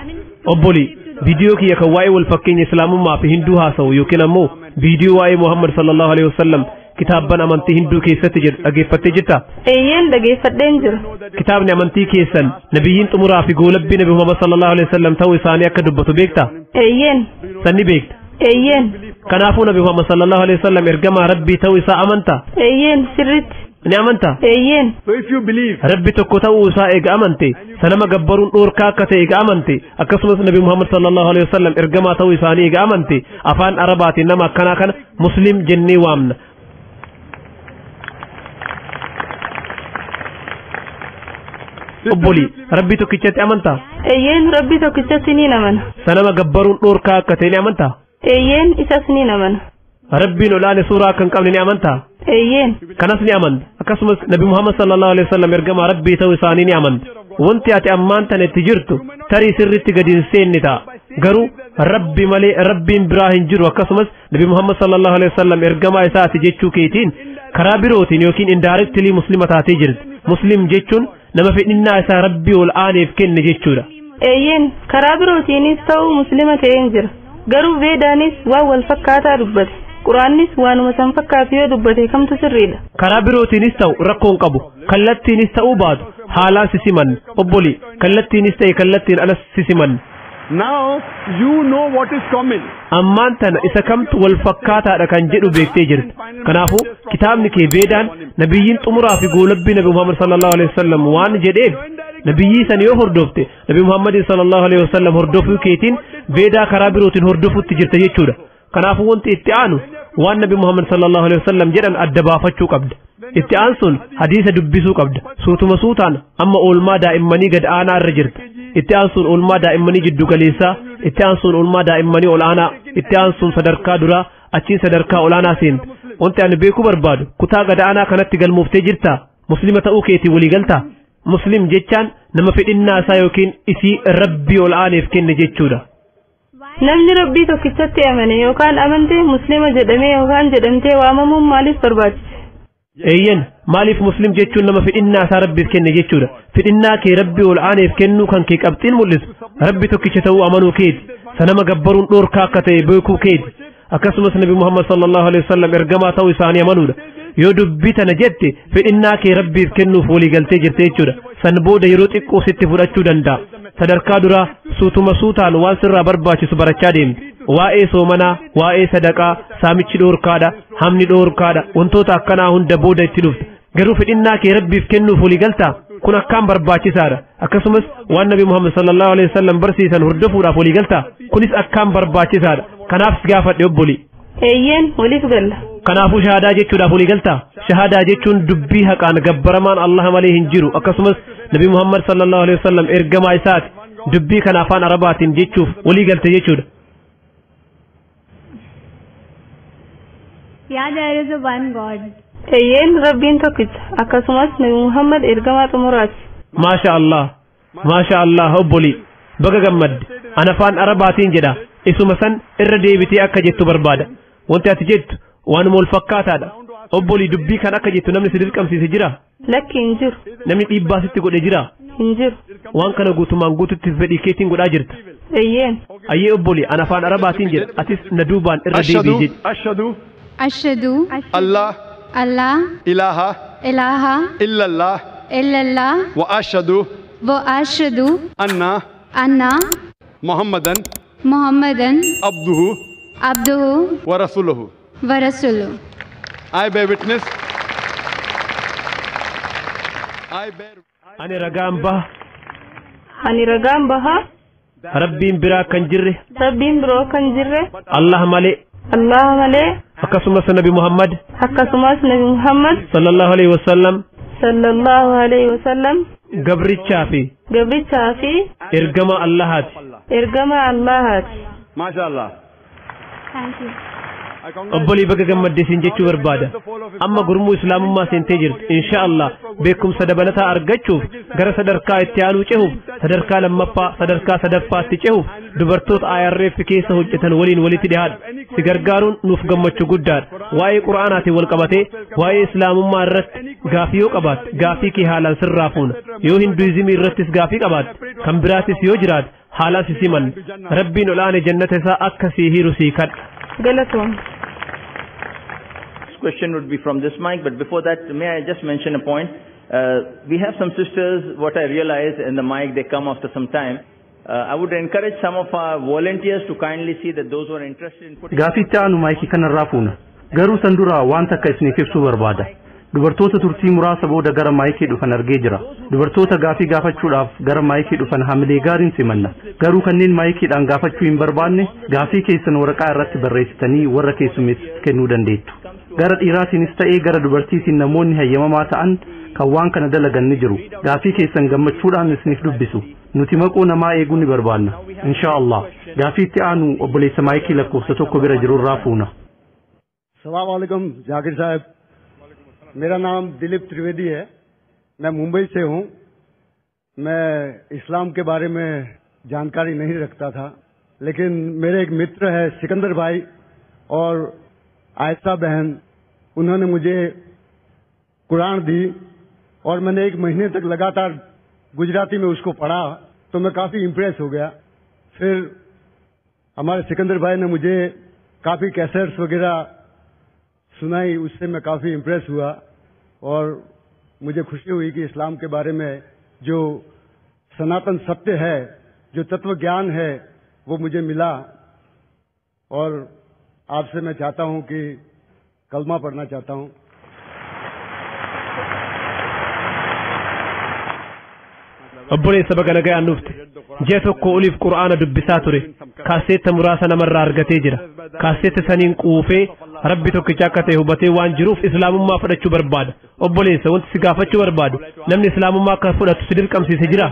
Obboli viidiyoo kiyya kan waa'ee wal fakkeenya Islaamummaa fi Hinduu haasa'u yookiin ammoo viidiyoo waa'ee Muhammad sallallahu alaihi wasallam kitaabban amantii hinduu keessatti jiru dhageeffattee jirta? Eeyyeen dhageeffadheen jira. Kitaabni amantii keessan nabiyyiin xumuraa fi goolabbii nabi Muhammad sallallahu alaihi wasallam ta'uu isaanii akka dubbatu beekta? Eeyyeen. Sanni beekta? Eeyyeen. Kanaafuu nabi Muhammad sallallahu alaihi wasallam ergamaa rabbii ta'uu isaa amanta? Eeyyeen sirritti. Ni amanta? Eeyyeen. So if you believe rabbi tokko ta'uu isaa eega amante sanama gabbaruun dhoorkaa akka ta'e eega amante akkasumas nabi Muhammad sallallahu alaihi wasallam ergamaa ta'uu isaanii eega amante afaan arabaatiin nama akkanaa kana muslim jennee waamna. Obboli rabbi tokkichatti amanta? Eeyyeen rabbi tokkichatti ni amana. Sanama gabbaruun dhoorkaa akka ta'e ni amanta? Eeyyeen isas ni amana. Rabbiin olaane suuraa kan qabne ni amanta? Eeyyeen. Kanas ni amanta. Akkasumas nabi Muhammad sallallahu alaihi wasallam ergamaa rabbii ta'uu isaanii ni amanta. Wanti ati ammaan tana itti jirtu tarii sirritti gadi hin seenne ta'a. Garuu rabbi malee rabbiin biraa hin jiru akkasumas nabi Muhammad sallallahu alaihi wasallam ergamaa isaati jechuu keetiin karaa birootiin yookiin indirectly muslima taatee jirti. Muslim jechuun nama fedhinnaa isaa rabbii ol aaneef kenne jechuudha. Eeyyeen karaa birootiinis ta'uu muslima ta'een jira. Garuu veedaanis waan wal fakkaataa dubbate. Quraannis waanuma san fakkaatu yoo dubbate kamtu sirriidha. Karaa birootiinis ta'u rakkoon qabu. Kallattiinis ta'uu baatu haalaan sisiman. Obboli kallattiinis ta'e kallattiin alas sisiman. now you know what is coming. Ammaan tana isa kamtu wal fakkaataadha kan jedhu beektee jirti. Kanaafuu kitaabni kee veedaan nabiyyiin xumuraa fi goolabbii nabi Muhammad sallallahu alaihi wasallam waan jedheef nabiyyi san yoo hordofte nabi Muhammad sallallahu alaihi wasallam hordofuu keetiin veedaa karaa birootiin hordofutti jirta jechuudha. Kanaafuu wanti itti aanu waan nabi Muhammad sallallahu alaihi wasallam jedhan adda baafachuu qabda. Itti aansuun hadiisa dubbisuu qabda. Suutuma suutaan amma oolmaa daa'immanii gad aanaa irra jirta. Itti aansuun oolmaa daa'immanii jiddu galeessaa, itti aansuun oolmaa daa'immanii ol aanaa, itti aansuun sadarkaa duraa, achiin sadarkaa ol aanaa seenta. Wanti ani beekuu barbaadu kutaa gad aanaa kanatti galmooftee jirtaa? Muslima ta'uu keetii walii galtaa? Muslim jechaan nama fedhinnaa isaa yookiin isii rabbii ol aaneef kenne jechuudha. Namni rabbii tokkichatti amane yookaan amante muslima jedhamee yookaan jedhamtee waamamuun maaliif barbaachise? Eeyyan maaliif muslim jechuun nama fedhinnaa isaa rabbiif kenne jechuudha. Fedhinnaa kee rabbii ol aaneef kennuu kan kee qabxiin mul'isu rabbi tokkicha ta'uu amanuu keeti. Sanama gabbaruun dhoorkaa akka ta'e beekuu keeti. Akkasumas nabi Muhammad sallallahu alaihi wasallam ergamaa ta'uu isaanii amanuudha. Yoo dubbii tana jette fedhinnaa kee rabbiif kennuuf walii galtee jirte jechuudha. San booda yeroo xiqqoo sitti fudhachuu danda'a. Sadarkaa duraa suutuma suutaan waan sirraa barbaachisu barachaa deemti. Waa'ee soomanaa, waa'ee sadaqaa, saamichi dhoorkaadha, hamni dhoorkaadha, wantoota akkanaa hunda booda itti dhufta. Garuu fedhinnaa kee rabbiif kennuuf walii galtaa? Kun akkaan barbaachisaadha. Akkasumas waan nabi Muhammad sallallahu alaihi wasallam barsiisan hordofuudhaaf walii galtaa? Kunis akkaan barbaachisaadha. Kanaaf si gaafadhe obboli. Eeyyeen waliif galla. Kanaafuu shahaadaa jechuudhaaf walii galtaa? Shahaadaa jechuun dubbii haqaan gabbaramaan Allah malee hin jiru. Akkasumas nabi Muhammad sallallahu alaihi wasallam ergamaa isaati. Dubbii kana afaan arabaatiin jechuuf walii galte jechuudha. Yeah, there is a one God. Eeyyeen rabbiin tokkicha akkasumas nabi Muhammad ergamaa xumuraati. Maasha Allah. Maasha Allah obboli. Baga gammadde. An afaan arabaatiin jedha. Isuma san irra deebitee akka jettu barbaada. Wanti ati jettu waanuma wal fakkaataadha. Obboli dubbii kan akka jettu namni si dirqamsiise jira? Lakki hin jiru. Namni dhiibbaa sitti godhe jira? Hin jiru. Waan kana guutumaan guututti fedhii keetiin godhaa jirta? Eeyyeen. Ayyee obboli an afaan arabaatiin jedha. Atis na duubaan irra deebii jedhi. Ashhadu Ashhadu Allah Allah ilaha ilaha illallah illallah wa ashhadu anna Muhammadan Muhammadan abduhu wa rasuluhu. I bear witness. Ani ragaan baha. Ani ragaan baha. Rabbiin biraa kan jirre. Rabbiin biroo kan jirre. Allah malee. Allah malee. Akkasumas nabi Muhammad. Akkasumas nabi Muhammad. Sallallahu alaihi wasallam. Sallallahu alaihi wasallam. Gabrichaa fi. Ergama Allahaati. Ergama Allahaati. MashaAllah. Thank you. Obbolii baga gammaddee siin jechuu barbaada. Amma gurmuu islaamummaa seentee jirti. Inshaallah beekumsa dabalataa argachuuf gara sadarkaa itti aanuu cehuuf sadarkaa lammaffaa sadarkaa sadaffaatti cehuuf dubartoota IRF keessa hojjetan waliin walitti dhihaadha. Si gargaaruun nuuf gammachuu guddaadha. Waa'ee quraanaatiin wal qabatee waa'ee islaamummaa irratti gaafii yoo qabaatte gaafii kee haalaan sirraa fuuna. Yoo hinduizimii irrattis gaafii qabaatte kan biraatis yoo jiraate haalaan si siman. Rabbiin olaane jannata isaa akka sii hiru sii kadha. Galatoom. question would be from this mic, but before that, may I just mention a point? We have some sisters, what I realize in the mic, they come after some time. I would encourage some of our volunteers to kindly see that those who are interested in putting... Gaaficha anu maayikii kanarraa fuuna. Garuu san dura waan takka isiniif ibsuu barbaada. Dubartoota turtii muraasa booda gara maayikii dhufan argee jira. Dubartoota gaafii gaafachuudhaaf gara maayikii dhufan hamilee gaariin simanna. Garuu kanneen maayikiidhaan gaafachuu hin barbaanne gaafii keessan waraqaa irratti barreessitanii warra keessummeessuuf kennuu dandeettu. Gara dhiiraatiinis ta'ee gara dubartiitiin namoonni hayyamamaa ta'an kan waan kana dalagan ni jiru. Gaafii keessan gammachuudhaan isiniif dubbisu. Nuti maqoo namaa eeguu ni barbaanna. Inshaallah. Gaafii itti aanu obboleessa maayikii lakkoofsa tokko bira jiru irraa fuuna. अस्सलाम वालेकुम जाकिर साहब, मेरा नाम दिलीप त्रिवेदी है, मैं मुंबई से हूँ। मैं इस्लाम के बारे में जानकारी नहीं रखता था, लेकिन मेरे एक मित्र है सिकंदर भाई और आयशा बहन, उन्होंने मुझे कुरान दी और मैंने 1 महीने तक लगातार गुजराती में उसको पढ़ा तो मैं काफ़ी इम्प्रेस हो गया। फिर हमारे सिकंदर भाई ने मुझे काफ़ी कैसेट्स वगैरह सुनाई, उससे मैं काफ़ी इम्प्रेस हुआ और मुझे खुशी हुई कि इस्लाम के बारे में जो सनातन सत्य है, जो तत्व ज्ञान है, वो मुझे मिला। और आपसे मैं चाहता हूँ कि कलमा पढ़ना चाहता हूँ। obboleessa baga nagaan dhufte ji'a tokko oliif qura'aana dubbisaa ture kaaseetta muraasa namarraa argatee jira kaaseetta saniin quufee rabbi tokkicha akka ta'e hubatee waan jiruuf islaamummaa fudhachuu barbaada obboleessa wanti si gaafachuu barbaadu namni islaamummaa akka fudhatu si dirqamsiise jira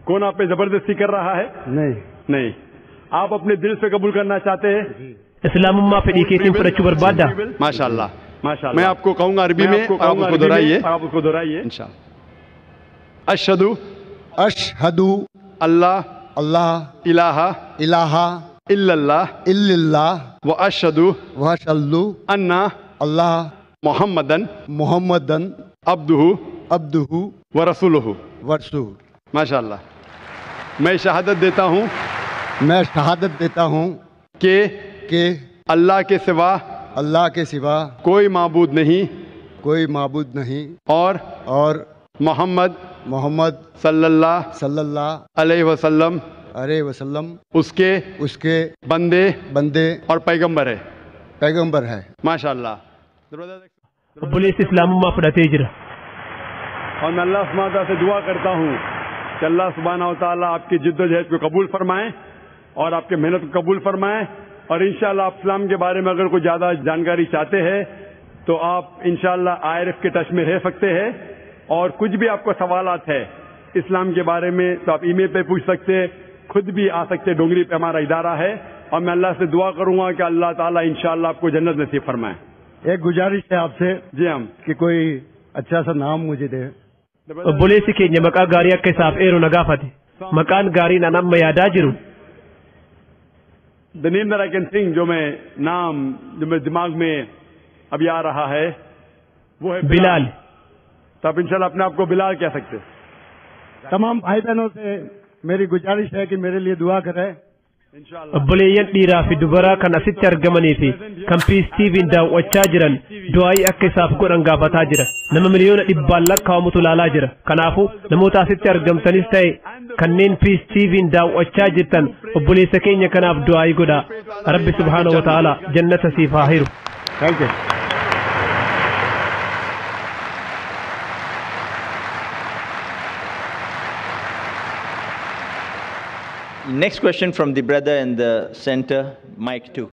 कौन आप पे जबरदस्ती कर रहा है? नहीं। आप अपने दिल से कबूल करना चाहते हैं? इस्लामुम्मा पे डीकेटिंग फुडachuu barbaada? माशाअल्लाह। मैं आपको कहूँगा अरबी में, आप उसको दोहराइए इंशाअल्लाह। अशहदु अशहदु अल्लाह अल्लाह इलाहा इलाहा इल्लल्लाह इल्लल्लाह व अशहदु अन्ना अल्लाह मुहम्मदन अब्दुहु व रसूलुहु माशाअल्लाह। मैं शहादत देता हूँ कि अल्लाह के सिवा कोई माबूद नहीं और मोहम्मद सल्लल्लाहु अलैहि वसल्लम उसके बंदे और पैगंबर है माशाअल्लाह। obboleessi islaamummaa fudhatee jira और मैं अल्लाह सुब्हानहू तआला से दुआ करता हूँ कि अल्लाह सुब्हानहू तआला आपकी जिद्दोजहद को कबूल फरमाएं और आपके मेहनत को कबूल फरमाएं। और इंशाअल्लाह आप इस्लाम के बारे में अगर कोई ज़्यादा जानकारी चाहते हैं तो आप इंशाअल्लाह IRF के टच में रह सकते हैं और कुछ भी आपको सवालात है इस्लाम के बारे में तो आप ईमेल पे पूछ सकते हैं, खुद भी आ सकते हैं। डोंगरी पे हमारा इदारा है और मैं अल्लाह से दुआ करूंगा कि अल्लाह ताला इंशाअल्लाह आपको जन्नत नसीब फरमाए। एक गुजारिश है आपसे जी हम कि कोई अच्छा सा नाम मुझे दे। obboleessi keenya maqaa gaarii akka isaaf eeru na gaafate maqaan gaariin an amma yaadaa jiru the name that I can think जो मेरे दिमाग में अभी आ रहा है वो है बिलाल। तो आप इंशाल्लाह अपने आप को बिलाल कह सकते। तमाम भाई बहनों से मेरी गुजारिश है कि मेरे लिए दुआ करें। obboleeyyan dhiiraa fi dubaraa kan asitti argamanii fi kan Peace TV'n daawwachaa jiran du'aa'ii akka isaaf godhan gaafataa jira. Nama miliyoona 100 lakkaa'amutu ilaalaa jira. Kanaafuu namoota asitti argamtanis ta'e kanneen Peace TV'n daawwachaa jirtan obboleessa keenya kanaaf du'aa'ii godhaa. Rabbi subhaanahu wa ta'ala jannata siif haa hiru. Thank you. Next question from the brother in the center, mic 2.